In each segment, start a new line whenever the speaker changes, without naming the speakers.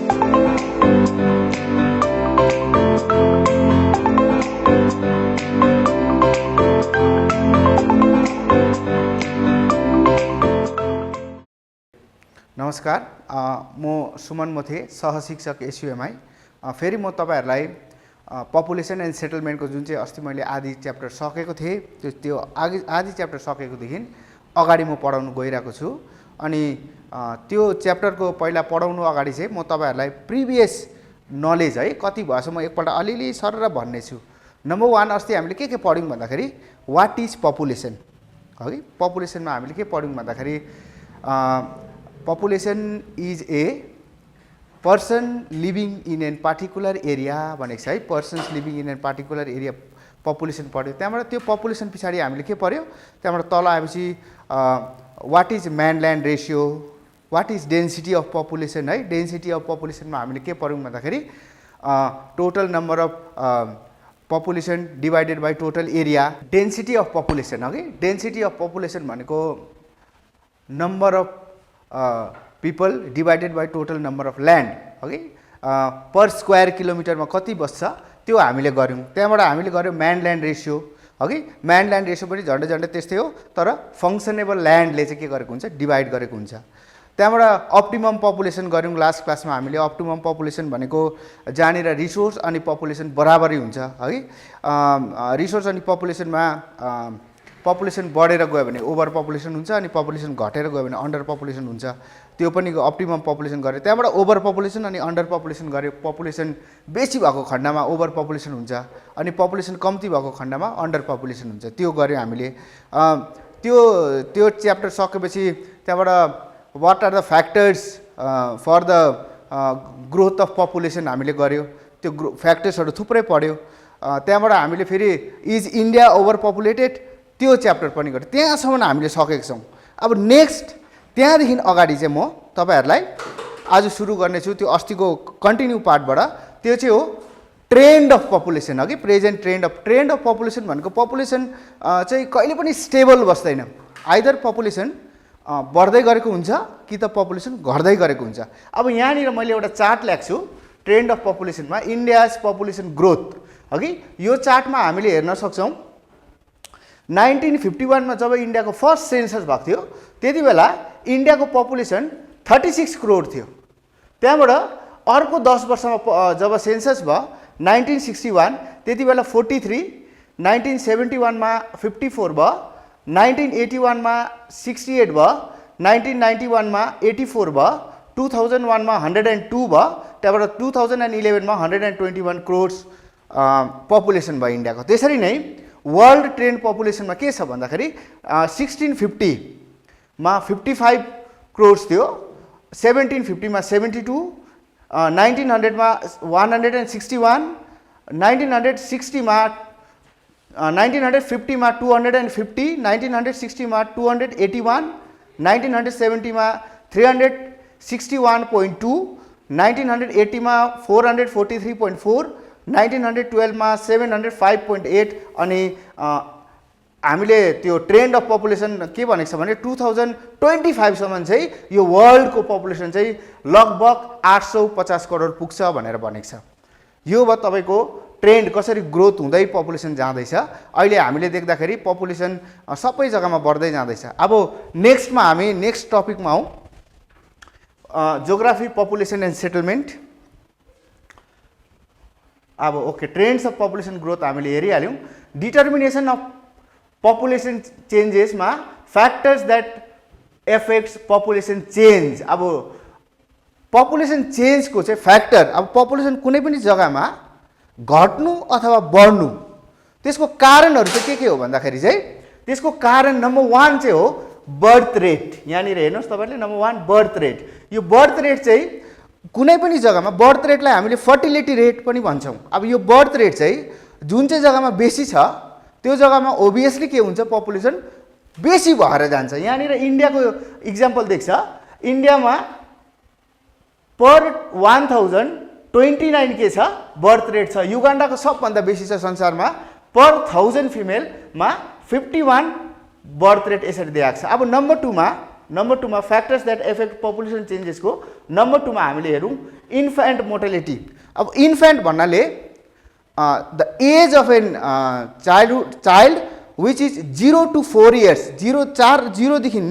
नमस्कार, म सुमन मोथे, सहशिक्षक एसयुएमआई। फेरि म तपाईहरुलाई पपुलेसन एन्ड सेटलमेन्टको जुन चाहिँ अस्ति मैले आधी च्याप्टर सकेको थिएँ त्यो आधी च्याप्टर सकेकोदेखि अगाडि म पढाउन गइरहेको छु। अनि त्यो च्याप्टरको पहिला पढाउनु अगाडि चाहिँ म तपाईहरुलाई प्रिभियस नलेज है कति भएछ म एकपल्ट अलिअलि सरर भन्ने छु। नम्बर 1 अस्ति हामीले के पढ्यौं भन्दाखेरि व्हाट इज पपुलेसन है। पपुलेसनमा हामीले के पढ्यौं भन्दाखेरि population is a person living in a particular area भनेको छ है। persons living in a particular area population पढ्यो। त्यहाँबाट त्यो population पछाडी हामीले के पढ्यो, त्यहाँबाट तल आएपछि what is man land ratio, what is density of population है। density of population मा हामीले के पढ्यौं भन्दाखेरि total number of population divided by total area, density of population है। density of population भनेको number of people divided by total number of land okay per square kilometer मा कति बस्छ त्यो हामीले गर्यौं। त्यहाँबाट हामीले गर्यौं man land ratio okay। Man land ratio पनि झन्डै झन्डै त्यस्तै हो, तर फंक्सनेबल ल्यान्डले चाहिँ के गरेको हुन्छ, डिवाइड गरेको हुन्छ। त्यहाँबाट अप्टिमम पपुलेसन गर्यौं लास्ट क्लासमा हामीले। अप्टिमम पपुलेसन भनेको जहाँनिर रिसोर्स अनि पपुलेसन बराबरै हुन्छ है। रिसोर्स अनि पपुलेसनमा पपुलेसन बढेर गयो भने ओभर पपुलेसन हुन्छ, अनि पपुलेसन घटेर गयो भने अन्डर पपुलेसन हुन्छ। त्यो पनि अप्टिमम पपुलेसन गर्यो। त्यहाँबाट ओभर पपुलेसन अनि अन्डर पपुलेसन गर्यो। पपुलेसन बेसी भएको खण्डमा ओभर पपुलेसन हुन्छ, अनि पपुलेसन कम्ती भएको खण्डमा अन्डर पपुलेसन हुन्छ। त्यो गर्यो हामीले। त्यो च्याप्टर सकेपछि त्यहाँबाट what are the factors for the growth of population हामीले गर्यो। त्यो फ्याक्टर्सहरु थुप्रै पढ्यो। त्यहाँबाट हामीले फेरि इज इन्डिया ओभर पपुलेटेड त्यो च्याप्टर पनि गर्यो। त्यहाँसम्म हामीले सकेका छौं। अब नेक्स्ट त्यहाँदेखि अगाडि चाहिँ म तपाईहरुलाई आज सुरु गर्ने छु त्यो अस्तिको कन्टिन्यू पार्टबाट। त्यो चाहिँ हो ट्रेन्ड अफ पपुलेसन हो कि प्रेजेन्ट ट्रेन्ड अफ पपुलेसन भनेको पपुलेसन चाहिँ कहिले पनि स्टेबल बस्दैन। आइदर पपुलेसन बढ्दै गरेको हुन्छ कि त पपुलेसन घट्दै गरेको हुन्छ। अब यहाँनिर मैले एउटा चार्ट ल्याएको छु ट्रेन्ड अफ पपुलेसनमा, इन्डियाज पपुलेसन ग्रोथ हो कि। यो चार्टमा हामीले हेर्न सक्छौं 1951 मा जब इन्डियाको फर्स्ट सेन्सस भएको थियो त्यति बेला इन्डियाको पपुलेसन 36 करोड थियो। त्यहाँबाट अर्को 10 वर्षमा जब सेन्सस भयो 1961 त्यति बेला 43, 1971 मा 54 भयो, 1981 मा 68 भयो, 1991 मा 84 भयो, 2001 मा 102 भयो, त्यहाँबाट 2011 मा 121 करोड पपुलेसन भयो इन्डियाको। त्यसरी नै वर्ल्ड ट्रेन्ड पपुलेसनमा के छ भन्दाखेरि 1650 मा 55 करोड थियो, 1750 मा 72, 1900 मा 161, 1960 मा 1950 मा 250, 1960 मा 281, 1970 मा 361.2, 1980 मा 443.4, 1912 मा 705.8 अनि हामीले त्यो ट्रेन्ड अफ पपुलेसन के भनेको छ भने 2025 सम्म चाहिँ यो वर्ल्डको पपुलेसन चाहिँ लगभग 850 करोड पुग्छ भनेर भनेको छ। यो भयो तपाईको ट्रेन्ड कसरी ग्रोथ हुँदै पपुलेसन जाँदैछ। अहिले हामीले देख्दाखेरि पपुलेसन सबै जग्गामा बढ्दै जाँदैछ। अब नेक्स्टमा हामी नेक्स्ट टपिकमा हौ जियोग्राफी पपुलेसन एन्ड सेटलमेन्ट। अब okay trends of population growth हामीले हेरिहाल्यौं। डिटर्मिनेसन अफ पपुलेसन चेन्जेसमा factors that effects population change. अब पपुलेसन चेन्जको चाहिँ फ्याक्टर, अब पपुलेसन कुनै पनि जग्गामा घट्नु अथवा बढ्नु त्यसको कारणहरु चाहिँ के हो भन्दाखेरि चाहिँ त्यसको कारण नम्बर 1 चाहिँ हो बर्थ रेट। यहाँनिर हेर्नुस् तपाईहरुले नम्बर 1 बर्थ रेट। यो बर्थ रेट चाहिँ कुनै पनि जग्गामा बर्थ रेटलाई हामीले फर्टिलिटी रेट पनि भन्छौं। अब यो बर्थ रेट चाहिँ जुन चाहिँ जग्गामा बेसी छ त्यो जग्गामा ओबियसली के हुन्छ, पपुलेसन बेसी भएर जान्छ। यहाँनिर इन्डियाको एक्जाम्पल देख्छ। इन्डियामा पर 1029 के छ बर्थ रेट छ। युगान्डाको सबभन्दा बेसी छ संसारमा, पर 1000 फिमेलमा 51 बर्थ रेट यसरी दिएको छ। अब नम्बर 2 मा नम्बर 2 मा फ्याक्टर्स द्याट एफेक्ट पपुलेसन चेन्जेसको नम्बर 2 मा हामीले हेरौँ इन्फ्यान्ट मोर्टालिटी। अब इन्फ्यान्ट भन्नाले the age of an child which is 0 to 4 years, 0 देखि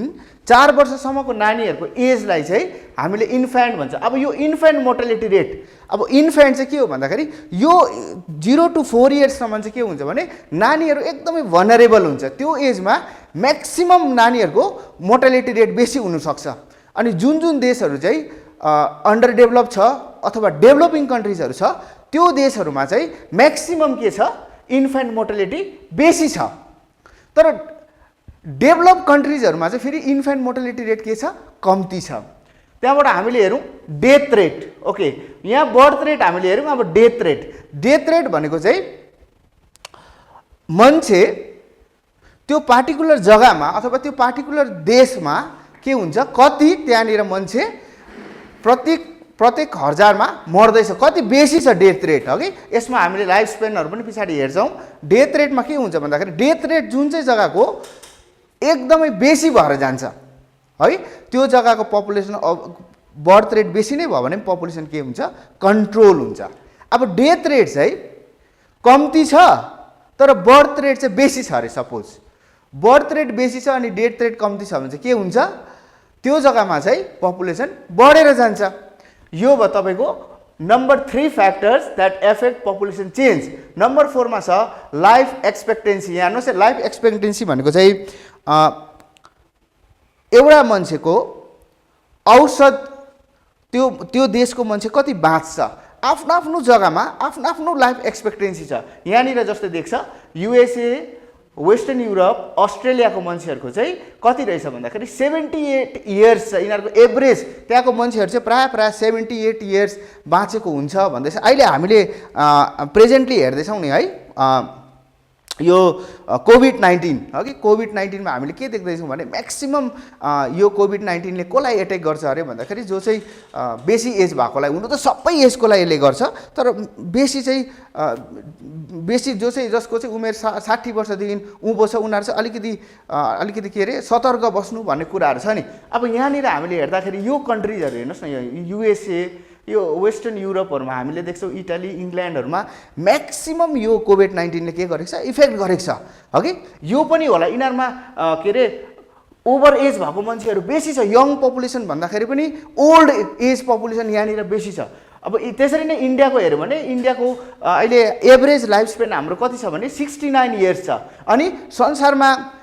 4 वर्षसम्मको नानीहरूको एजलाई चाहिँ हामीले इन्फ्यान्ट भन्छ। अब यो इन्फ्यान्ट मोर्टालिटी रेट, अब इन्फ्यान्ट चाहिँ के हो भन्दाखेरि यो 0 to 4 yearsसम्म चाहिँ के हुन्छ भने नानीहरू एकदमै भनरेबल हुन्छ। त्यो एजमा म्याक्सिमम नानीहरूको मोर्टालिटी रेट बेसी हुनसक्छ। अनि जुन जुन देशहरू चाहिँ अन्डर डेभलप छ अथवा डेभलपिङ कन्ट्रिजहरू छ त्यो देशहरूमा चाहिँ म्याक्सिमम के छ इन्फ्यान्ट मोर्टालिटी बेसी छ। तर डेभलप कन्ट्रिजहरूमा चाहिँ फेरि इन्फ्यान्ट मोर्टालिटी रेट के छ कम्ती छ। त्यहाँबाट हामीले हेरौँ डेथ रेट। ओके, यहाँ बर्थ रेट हामीले हेरौँ। अब डेथ रेट भनेको चाहिँ मान्छे त्यो पार्टिकुलर जग्गामा अथवा त्यो पार्टिकुलर देशमा के हुन्छ कति त्यहाँनिर मान्छे प्रत्येक हजारमा मर्दैछ, कति बेसी छ डेथ रेट। अघि यसमा हामीले लाइफ स्पेनहरू पनि पछाडि हेर्छौँ। डेथ रेटमा के हुन्छ भन्दाखेरि डेथ रेट जुन चाहिँ जग्गाको एकदमै बेसी भएर जान्छ है त्यो जग्गाको पपुलेसन बर्थ रेट बेसी नै भयो भने पपुलेसन के हुन्छ कन्ट्रोल हुन्छ। अब डेथ रेट चाहिँ कम्ती छ तर बर्थ रेट चाहिँ बेसी छ अरे। सपोज बर्थ रेट बेसी छ अनि डेथ रेट कम्ती छ भने चाहिँ के हुन्छ त्यो जग्गामा चाहिँ पपुलेसन बढेर जान्छ। यो भयो तपाईँको number 3 factors that effect population change. Number 4 मा छ लाइफ एक्सपेक्टेन्सी। यहाँ हेर्नुहोस् लाइफ एक्सपेक्टेन्सी भनेको चाहिँ एउटा मान्छेको औसत त्यो देशको मान्छे कति बाँच्छ आफ्नो आफ्नो जग्गामा आफ्नो आफ्नो लाइफ एक्सपेक्टेन्सी छ। यहाँनिर जस्तै देख्छ युएसए, वेस्टर्न युरोप, अस्ट्रेलियाको मान्छेहरूको चाहिँ कति रहेछ भन्दाखेरि 78 इयर्स छ यिनीहरूको एभरेज। त्यहाँको मान्छेहरू चाहिँ प्रायः 78 इयर्स बाँचेको हुन्छ भन्दैछ। अहिले हामीले प्रेजेन्टली हेर्दैछौँ नि है यो कोभिड-19 अघि कोभिड-19 मा हामीले के देख्दैछौँ भने म्याक्सिमम यो कोभिड-19 ले कसलाई एटेक गर्छ अरे भन्दाखेरि जो चाहिँ बेसी एज भएकोलाई, हुनु त सबै एजकोलाई यसले गर्छ तर बेसी चाहिँ बेसी जो चाहिँ जसको चाहिँ उमेर 60 वर्षदेखि उँभो छ उनीहरू चाहिँ अलिकति के अरे सतर्क बस्नु भन्ने कुराहरू छ नि। अब यहाँनिर हामीले हेर्दाखेरि यो कन्ट्रिजहरू हेर्नुहोस् न, यो युएसए, यो वेस्टर्न युरोपहरूमा हामीले देख्छौँ इटाली, इङ्ल्यान्डहरूमा म्याक्सिमम यो कोभिड-19 ले के गरेको छ इफेक्ट गरेको छ। अघि यो पनि होला यिनीहरूमा के अरे ओभर एज भएको मान्छेहरू बेसी छ। यङ पपुलेसन भन्दाखेरि पनि ओल्ड एज पपुलेसन यहाँनिर बेसी छ। अब त्यसरी नै इन्डियाको हेऱ्यो भने इन्डियाको अहिले एभरेज लाइफ स्पेन हाम्रो कति छ भने 69 इयर्स छ। अनि संसारमा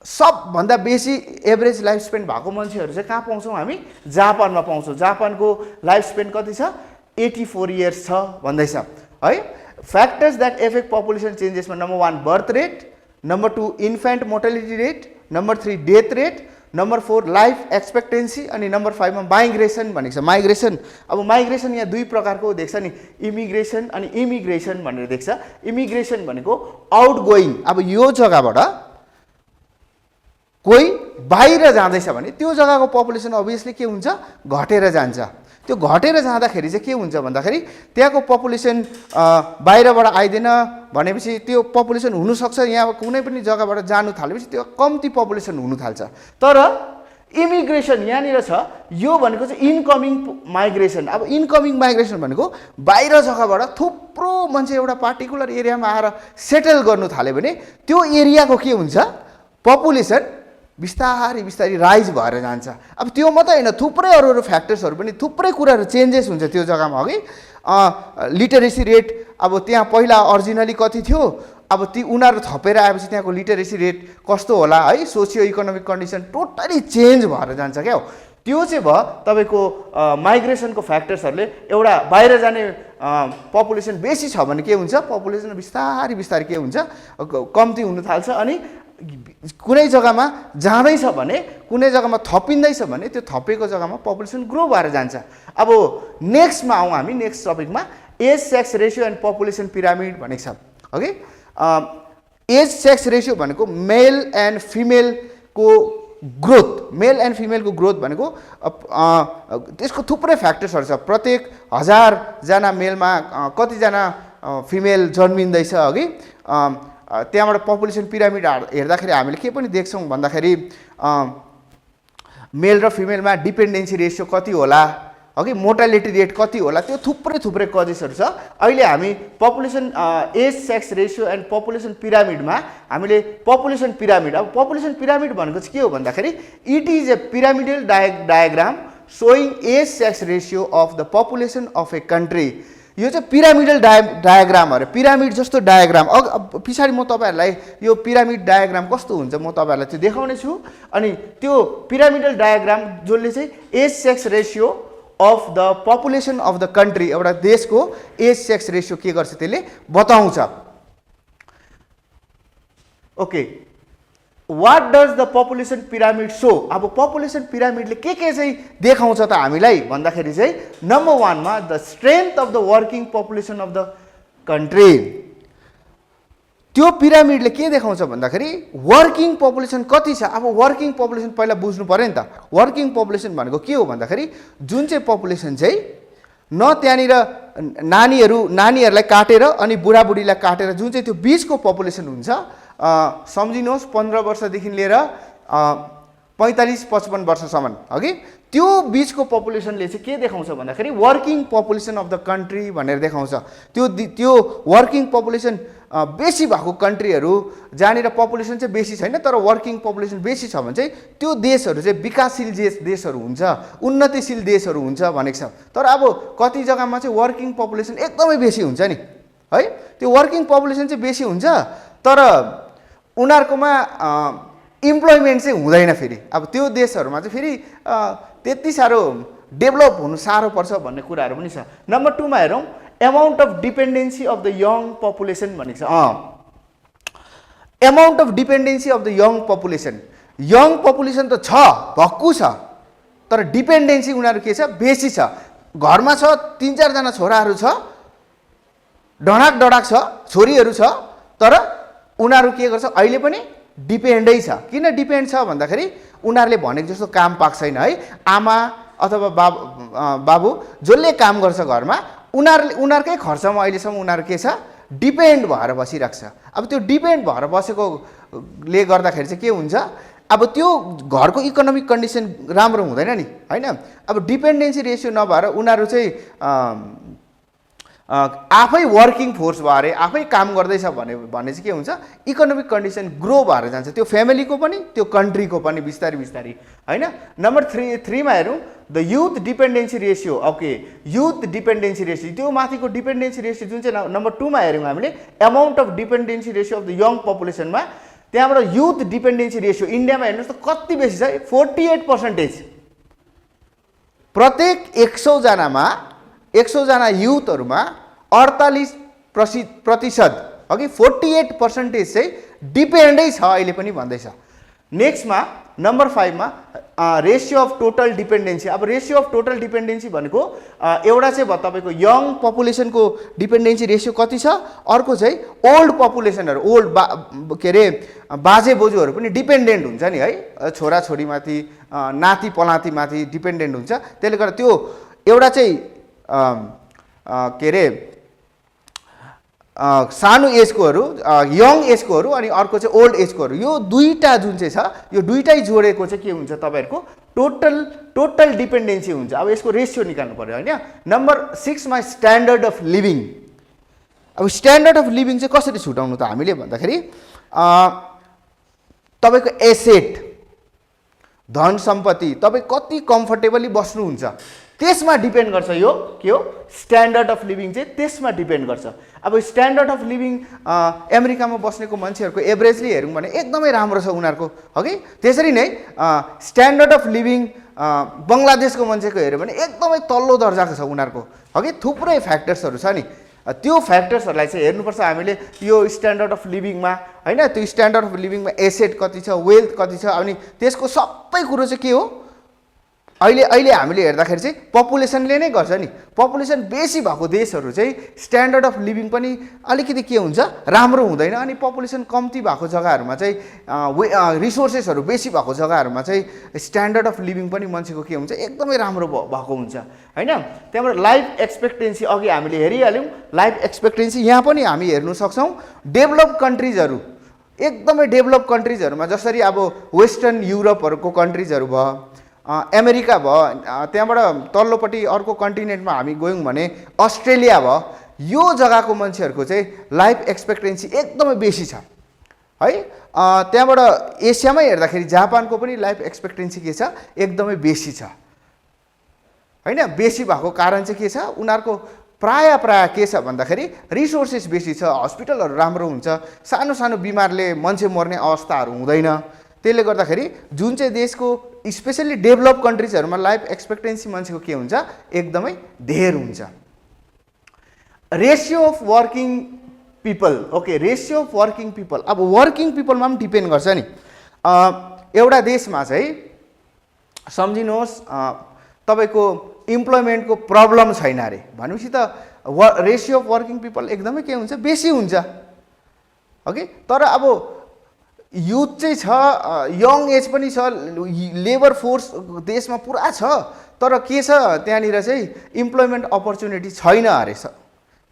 सबभन्दा बेसी एभरेज लाइफ स्पेन भएको मान्छेहरू चाहिँ कहाँ पाउँछौँ हामी जापानमा पाउँछौँ। जापानको लाइफ स्पेन कति छ 84 इयर्स छ भन्दैछ है। फ्याक्टर्स द्याट एफेक्ट पपुलेसन चेन्जेसमा number 1 birth rate, number 2 infant mortality rate, number 3 death rate, number 4 life expectancy अनि नम्बर 5 मा माइग्रेसन भनेको छ। माइग्रेसन, अब माइग्रेसन यहाँ दुई प्रकारको देख्छ नि, इमिग्रेसन अनि इमिग्रेसन भनेर देख्छ। इमिग्रेसन भनेको आउटगोइङ, अब यो जग्गाबाट कोही बाहिर जाँदैछ भने त्यो जग्गाको पपुलेसन अभियसली के हुन्छ घटेर जान्छ। त्यो घटेर जाँदाखेरि चाहिँ के हुन्छ भन्दाखेरि त्यहाँको पपुलेसन बाहिरबाट आइदैन भनेपछि त्यो पपुलेसन हुनसक्छ यहाँ कुनै पनि जग्गाबाट जानु थालेपछि त्यो कम्ती पपुलेसन हुन थाल्छ। तर इमिग्रेसन यहाँनिर छ यो भनेको चाहिँ इनकमिङ माइग्रेसन। अब इनकमिङ माइग्रेसन भनेको बाहिर जग्गाबाट थुप्रो मान्छे एउटा पार्टिकुलर एरियामा आएर सेटल गर्नु थाल्यो भने त्यो एरियाको के हुन्छ पपुलेसन बिस्तारै राइज भएर जान्छ। अब त्यो मात्रै होइन थुप्रै अरू फ्याक्टर्सहरू पनि थुप्रै कुराहरू चेन्जेस हुन्छ त्यो जग्गामा। अघि लिटरेसी रेट, अब त्यहाँ पहिला अरिजिनली कति थियो अब ती उनीहरू थपेर आएपछि त्यहाँको लिटरेसी रेट कस्तो होला है, socio economic condition totally change भएर जान्छ क्या हो। त्यो चाहिँ भयो तपाईँको माइग्रेसनको फ्याक्टर्सहरूले। एउटा बाहिर जाने पपुलेसन बेसी छ भने के हुन्छ पपुलेसन बिस्तारै के हुन्छ कम्ती हुन थाल्छ। अनि कुनै जग्गामा जाँदैछ भने कुनै जग्गामा थपिँदैछ भने त्यो थपेको जग्गामा पपुलेसन ग्रो भएर जान्छ। अब नेक्स्टमा आउँ हामी, नेक्स्ट टपिकमा age sex ratio and population pyramid भनेको छ। ओके, एज सेक्स रेसियो भनेको मेल एन्ड फिमेलको ग्रोथ, मेल एन्ड फिमेलको ग्रोथ भनेको त्यसको थुप्रै फ्याक्टर्सहरू छ। प्रत्येक 1000 जना मेलमा कतिजना फिमेल जन्मिँदैछ। अघि त्यहाँबाट पपुलेसन पिरामिड हेर्दाखेरि हामीले के पनि देख्छौँ भन्दाखेरि मेल र फिमेलमा डिपेन्डेन्सी रेसियो कति होला, अघि मोर्टालिटी रेट कति होला, त्यो थुप्रै कजेसहरू छ। अहिले हामी population age sex ratio and population पिरामिडमा हामीले पपुलेसन पिरामिड, अब पपुलेसन पिरामिड भनेको चाहिँ के हो भन्दाखेरि it is a pyramidal diagram showing age sex ratio of the population of a country. यो चाहिँ पिरामिडल डायग्राम हो, पिरामिड जस्तो डायग्राम। पछाडि म तपाईँहरूलाई यो पिरामिड डायग्राम कस्तो हुन्छ म तपाईँहरूलाई त्यो देखाउने छु। अनि त्यो पिरामिडल डायग्राम जसले चाहिँ age sex ratio of the population of the country, एउटा देशको एज सेक्स रेसियो के गर्छ त्यसले बताउँछ। Okay, what does the population pyramid show? अब पपुलेसन पिरामिडले के चाहिँ देखाउँछ त हामीलाई भन्दाखेरि चाहिँ नम्बर 1 मा the strength of the working population of the country. त्यो पिरामिडले के देखाउँछ भन्दाखेरि वर्किङ पपुलेसन कति छ। अब वर्किङ पपुलेसन पहिला बुझ्नु पर्यो नि त। वर्किङ पपुलेसन भनेको के हो भन्दाखेरि जुन चाहिँ पपुलेसन चाहिँ न त्यहाँनिर नानीहरूलाई काटेर अनि बुढाबुढीलाई काटेर जुन चाहिँ त्यो बिचको पपुलेसन हुन्छ, सम्झिनुहोस् 15 वर्षदेखि लिएर 45-55 वर्षसम्म, अघि त्यो बिचको पपुलेसनले चाहिँ के देखाउँछ भन्दाखेरि working population of the country भनेर देखाउँछ। त्यो वर्किङ पपुलेसन बेसी भएको कन्ट्रीहरू जहाँनिर पपुलेसन चाहिँ बेसी छैन तर वर्किङ पपुलेसन बेसी छ भने चाहिँ त्यो देशहरू चाहिँ विकासशील देशहरू हुन्छ, उन्नतिशील देशहरू हुन्छ भनेको छ। तर अब कति जग्गामा चाहिँ वर्किङ पपुलेसन एकदमै बेसी हुन्छ नि है, त्यो वर्किङ पपुलेसन चाहिँ बेसी हुन्छ तर उनीहरूकोमा इम्प्लोइमेन्ट चाहिँ हुँदैन। फेरि अब त्यो देशहरूमा चाहिँ फेरि त्यति साह्रो डेभलप हुनु साह्रो पर्छ भन्ने कुराहरू पनि छ। नम्बर 2 मा हेरौँ amount of dependency of the young population भनेको छ। Amount of dependency of the young population, young population त छ भक्कु छ तर डिपेन्डेन्सी उनीहरू के छ बेसी छ। घरमा छ 3-4 जना छोराहरू छ, डढाक छ, छोरीहरू छ, तर उनीहरू के गर्छ अहिले पनि डिपेन्डै छ। किन डिपेन्ड छ भन्दाखेरि उनीहरूले भनेको जस्तो काम पाएको छैन है। आमा अथवा बाबु जसले काम गर्छ घरमा उनीहरूकै खर्चमा अहिलेसम्म उनीहरू के छ डिपेन्ड भएर बसिरहेको छ। अब त्यो डिपेन्ड भएर बसेकोले गर्दाखेरि चाहिँ के हुन्छ, अब त्यो घरको इकोनोमिक कन्डिसन राम्रो हुँदैन नि होइन। अब डिपेन्डेन्सी रेसियो नभएर उनीहरू चाहिँ आफै वर्किङ फोर्स भएर आफै काम गर्दैछ भने चाहिँ के हुन्छ इकोनोमिक कन्डिसन ग्रो भएर जान्छ, त्यो फ्यामिलीको पनि त्यो कन्ट्रीको पनि बिस्तारै होइन। नम्बर 3 मा हेरौँ the youth dependency ratio. Okay, youth dependency ratio, त्यो माथिको डिपेन्डेन्सी रेसियो जुन चाहिँ नम्बर 2 मा हेऱ्यौँ हामीले amount of dependency ratio of the young पपुलेसनमा, त्यहाँबाट युथ डिपेन्डेन्सी रेसियो इन्डियामा हेर्नुहोस् त कति बेसी छ 48%। प्रत्येक 100 जना युथहरूमा 48% अघि 48% चाहिँ डिपेन्डै छ अहिले पनि भन्दैछ। नेक्स्टमा नम्बर 5 मा रेसियो अफ टोटल डिपेन्डेन्सी। अब रेसियो अफ टोटल डिपेन्डेन्सी भनेको एउटा चाहिँ भयो तपाईँको यङ पपुलेसनको डिपेन्डेन्सी रेसियो कति छ, अर्को चाहिँ ओल्ड पपुलेसनहरू ओल्ड के अरे बाजे बोजूहरू पनि डिपेन्डेन्ट हुन्छ नि है, छोराछोरीमाथि नाति पलातीमाथि डिपेन्डेन्ट हुन्छ। त्यसले गर्दा त्यो एउटा चाहिँ के अरे सानो एजकोहरू यङ एजकोहरू अनि अर्को चाहिँ ओल्ड एजकोहरू, यो दुईटा जुन चाहिँ छ यो दुईटै जोडेको चाहिँ के हुन्छ तपाईँहरूको टोटल डिपेन्डेन्सी हुन्छ। अब यसको रेसियो निकाल्नु पर्यो होइन। नम्बर 6 मा स्ट्यान्डर्ड अफ लिभिङ। अब स्ट्यान्डर्ड अफ लिभिङ चाहिँ कसरी छुटाउनु त हामीले भन्दाखेरि तपाईँको एसेट धन सम्पत्ति तपाईँ कति कम्फर्टेबली बस्नुहुन्छ त्यसमा डिपेन्ड गर्छ। यो के हो स्ट्यान्डर्ड अफ लिभिङ चाहिँ त्यसमा डिपेन्ड गर्छ। अब स्ट्यान्डर्ड अफ लिभिङ अमेरिकामा बस्नेको मान्छेहरूको एभरेजली हेरौँ भने एकदमै राम्रो छ उनीहरूको हगि। त्यसरी नै स्ट्यान्डर्ड अफ लिभिङ बङ्गलादेशको मान्छेको हेऱ्यो भने एकदमै तल्लो दर्जाको छ उनीहरूको हगि। थुप्रै फ्याक्टर्सहरू छ नि, त्यो फ्याक्टर्सहरूलाई चाहिँ हेर्नुपर्छ हामीले यो स्ट्यान्डर्ड अफ लिभिङमा होइन। त्यो स्ट्यान्डर्ड अफ लिभिङमा एसेट कति छ, वेल्थ कति छ, अनि त्यसको सबै कुरो चाहिँ के हो अहिले हामीले हेर्दाखेरि चाहिँ पपुलेसनले नै गर्छ नि। पपुलेसन बेसी भएको देशहरू चाहिँ स्ट्यान्डर्ड अफ लिभिङ पनि अलिकति के हुन्छ राम्रो हुँदैन, अनि पपुलेसन कम्ती भएको जग्गाहरूमा चाहिँ रिसोर्सेसहरू बेसी भएको जग्गाहरूमा चाहिँ स्ट्यान्डर्ड अफ लिभिङ पनि मान्छेको के हुन्छ एकदमै राम्रो भएको हुन्छ होइन। त्यहाँबाट लाइफ एक्सपेक्टेन्सी अघि हामीले हेरिहाल्यौँ। लाइफ एक्सपेक्टेन्सी यहाँ पनि हामी हेर्नु सक्छौँ। डेभलप कन्ट्रिजहरू एकदमै डेभलप कन्ट्रिजहरूमा जसरी अब वेस्टर्न युरोपहरूको कन्ट्रिजहरू भयो, अमेरिका भयो, त्यहाँबाट तल्लोपट्टि अर्को कन्टिनेन्टमा हामी गयौँ भने अस्ट्रेलिया भयो, यो जग्गाको मान्छेहरूको चाहिँ लाइफ एक्सपेक्टेन्सी एकदमै बेसी छ है। त्यहाँबाट एसियामै हेर्दाखेरि जापानको पनि लाइफ एक्सपेक्टेन्सी के छ, एकदमै बेसी छ होइन। बेसी भएको कारण चाहिँ के छ, उनीहरूको प्राय के छ भन्दाखेरि रिसोर्सेस बेसी छ, हस्पिटलहरू राम्रो हुन्छ, सानो सानो बिमारले मान्छे मर्ने अवस्थाहरू हुँदैन। त्यसले गर्दाखेरि जुन चाहिँ देशको स्पेसल्ली डेभलप कन्ट्रिजहरूमा लाइफ एक्सपेक्टेन्सी मान्छेको के हुन्छ, एकदमै धेर हुन्छ। Ratio of working people, okay, ratio of working people, अब वर्किङ पिपलमा पनि डिपेन्ड गर्छ नि। एउटा देशमा चाहिँ सम्झिनुहोस् तपाईँको इम्प्लोइमेन्टको प्रब्लम छैन अरे भनेपछि त रेसियो अफ वर्किङ पिपल एकदमै के हुन्छ, बेसी हुन्छ ओके। तर अब युथ चाहिँ छ, यङ एज पनि छ, लेबर फोर्स देशमा पुरा छ, तर के छ त्यहाँनिर चाहिँ इम्प्लोइमेन्ट अपर्च्युनिटी छैन अरे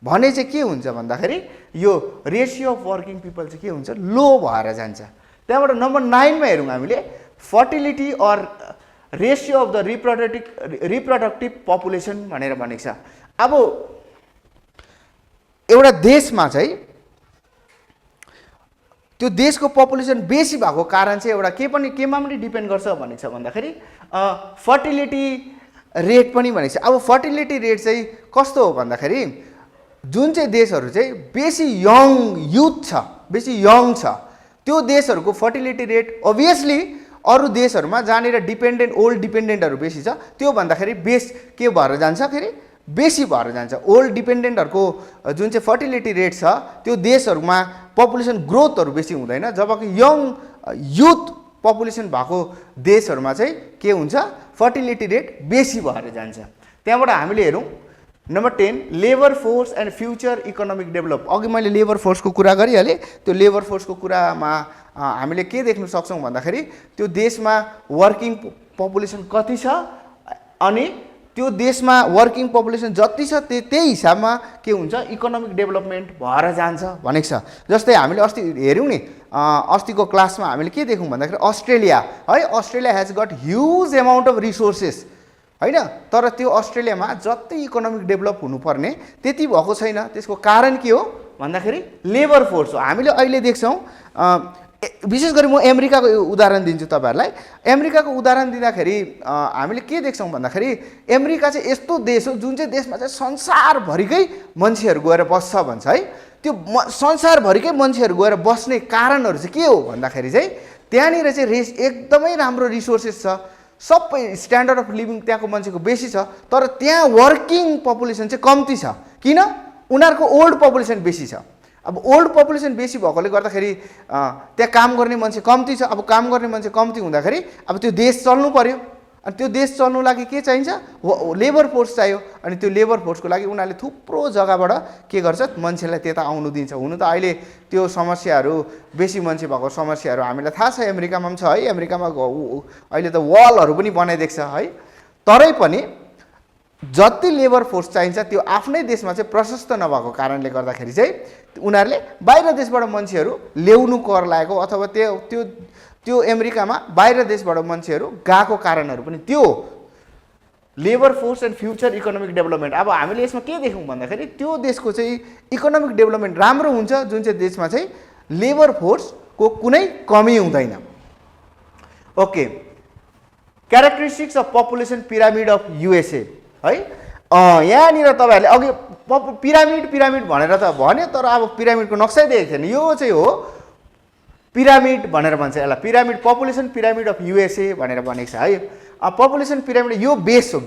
भने चाहिँ के हुन्छ भन्दाखेरि यो रेसियो अफ वर्किङ पिपल चाहिँ के हुन्छ, लो भएर जान्छ। त्यहाँबाट नम्बर 9 मा हेरौँ हामीले fertility or ratio of the reproductive population भनेर भनेको छ। अब एउटा देशमा चाहिँ त्यो देशको पपुलेसन बेसी भएको कारण चाहिँ एउटा केमा पनि डिपेन्ड गर्छ भनेको छ भन्दाखेरि फर्टिलिटी रेट पनि भनेको छ। अब फर्टिलिटी रेट चाहिँ कस्तो हो भन्दाखेरि जुन चाहिँ देशहरू चाहिँ बेसी यङ युथ छ, बेसी यङ छ, त्यो देशहरूको फर्टिलिटी रेट अभियसली अरू देशहरूमा जहाँनिर डिपेन्डेन्ट ओल्ड डिपेन्डेन्टहरू बेसी छ त्यो भन्दाखेरि के भएर जान्छ, बेसी भएर जान्छ। ओल्ड डिपेन्डेन्टहरूको जुन चाहिँ फर्टिलिटी रेट छ त्यो देशहरूमा पपुलेसन ग्रोथहरू बेसी हुँदैन, जबकि यङ युथ पपुलेसन भएको देशहरूमा चाहिँ के हुन्छ, फर्टिलिटी रेट बेसी भएर जान्छ। त्यहाँबाट हामीले हेरौँ number 10 labour force and future economic develop. अघि मैले लेबर फोर्सको कुरा गरिहालेँ, त्यो लेबर फोर्सको कुरामा हामीले के देख्न सक्छौँ भन्दाखेरि त्यो देशमा वर्किङ पपुलेसन कति छ अनि त्यो देशमा वर्किङ पपुलेसन जति छ त्यही हिसाबमा के हुन्छ, इकोनोमिक डेभलपमेन्ट भएर जान्छ भनेको छ। जस्तै हामीले अस्ति हेऱ्यौँ नि, अस्तिको क्लासमा हामीले के देखौँ भन्दाखेरि अस्ट्रेलिया है, Australia has got huge amount of resources होइन, तर त्यो अस्ट्रेलियामा जति इकोनोमिक डेभलप हुनुपर्ने त्यति भएको छैन। त्यसको कारण के हो भन्दाखेरि लेबर फोर्स हो। हामीले अहिले देख्छौँ, विशेष गरी म अमेरिकाको उदाहरण दिन्छु तपाईँहरूलाई। अमेरिकाको उदाहरण दिँदाखेरि हामीले के देख्छौँ भन्दाखेरि अमेरिका चाहिँ यस्तो देश हो जुन चाहिँ देशमा चाहिँ संसारभरिकै मान्छेहरू गएर बस्छ भन्छ है। त्यो संसारभरिकै मान्छेहरू गएर बस्ने कारणहरू चाहिँ के हो भन्दाखेरि चाहिँ त्यहाँनिर चाहिँ एकदमै राम्रो रिसोर्सेस छ, सबै स्ट्यान्डर्ड अफ लिभिङ त्यहाँको मान्छेको बेसी छ, तर त्यहाँ वर्किङ पपुलेसन चाहिँ कम्ती छ। किन? उनीहरूको ओल्ड पपुलेसन बेसी छ। अब ओल्ड पपुलेसन बेसी भएकोले गर्दाखेरि त्यहाँ काम गर्ने मान्छे कम्ती छ। अब काम गर्ने मान्छे कम्ती हुँदाखेरि अब त्यो देश चल्नु पर्यो, अनि त्यो देश चल्नु लागि के चाहिन्छ, लेबर फोर्स चाहियो। अनि त्यो लेबर फोर्सको लागि उनीहरूले थुप्रो जग्गाबाट के गर्छ, मान्छेलाई त्यता आउनु दिन्छ। हुनु त अहिले त्यो समस्याहरू बेसी मान्छे भएको समस्याहरू हामीलाई थाहा छ, अमेरिकामा पनि छ है। अमेरिकामा अहिले त वालहरू पनि बनाइदिएको छ है। तरै पनि जति लेबर फोर्स चाहिन्छ त्यो आफ्नै देशमा चाहिँ प्रशस्त नभएको कारणले गर्दाखेरि चाहिँ उनीहरूले बाहिर देशबाट मान्छेहरू ल्याउनु कर लागेको, अथवा त्यो अमेरिकामा बाहिर देशबाट मान्छेहरू गएको कारणहरू पनि त्यो labour force and future economic development. अब हामीले यसमा के देख्यौँ भन्दाखेरि त्यो देशको चाहिँ इकोनोमिक डेभलपमेन्ट राम्रो हुन्छ जुन चाहिँ देशमा चाहिँ लेबर फोर्सको कुनै कमी हुँदैन। Okay, characteristics of population pyramid of USA है। यहाँनिर तपाईँहरूले अघि पिरामिड भनेर त भन्यो, तर अब पिरामिडको नक्सै देखेको थिएन। यो चाहिँ हो पिरामिड भनेर भन्छ यसलाई, pyramid population pyramid of USA भनेर भनेको छ है। पपुलेसन पिरामिड यो बेस हो,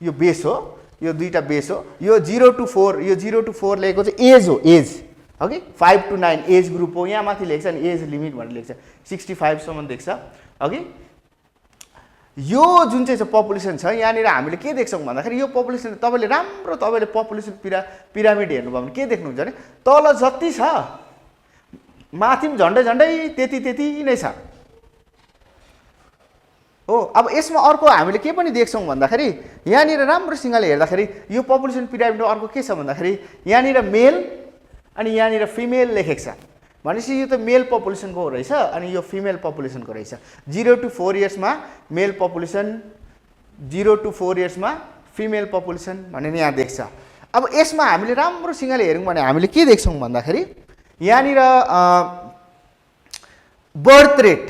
यो बेस हो, यो दुईवटा बेस हो। यो 0 to 4, यो 0 to 4 लेखेको चाहिँ एज हो, age okay. 5 to 9 age group हो। यहाँ माथि लेख्छ नि एज लिमिट भनेर लेख्छ, 65 सम्म देख्छ अघि। यो जुन चाहिँ पपुलेसन छ यहाँनिर हामीले के देख्छौँ भन्दाखेरि यो पपुलेसन तपाईँले पपुलेसन पिरामिड हेर्नुभयो भने के देख्नुहुन्छ भने तल जति छ माथि पनि झन्डै त्यति नै छ हो। अब यसमा अर्को हामीले के पनि देख्छौँ भन्दाखेरि यहाँनिर राम्रोसँगले हेर्दाखेरि यो पपुलेसन पिरामिडमा अर्को के छ भन्दाखेरि यहाँनिर मेल अनि यहाँनिर फिमेल लेखेको छ। भनेपछि यो त मेल पपुलेसनको हो रहेछ अनि यो फिमेल पपुलेसनको रहेछ 0 to 4 इयर्समा मेल पपुलेसन 0 to 4 इयर्समा फिमेल पपुलेसन भनेर यहाँ देख्छ अब यसमा हामीले राम्रोसँगले हेरौँ भने हामीले के देख्छौँ भन्दाखेरि यहाँनिर बर्थ रेट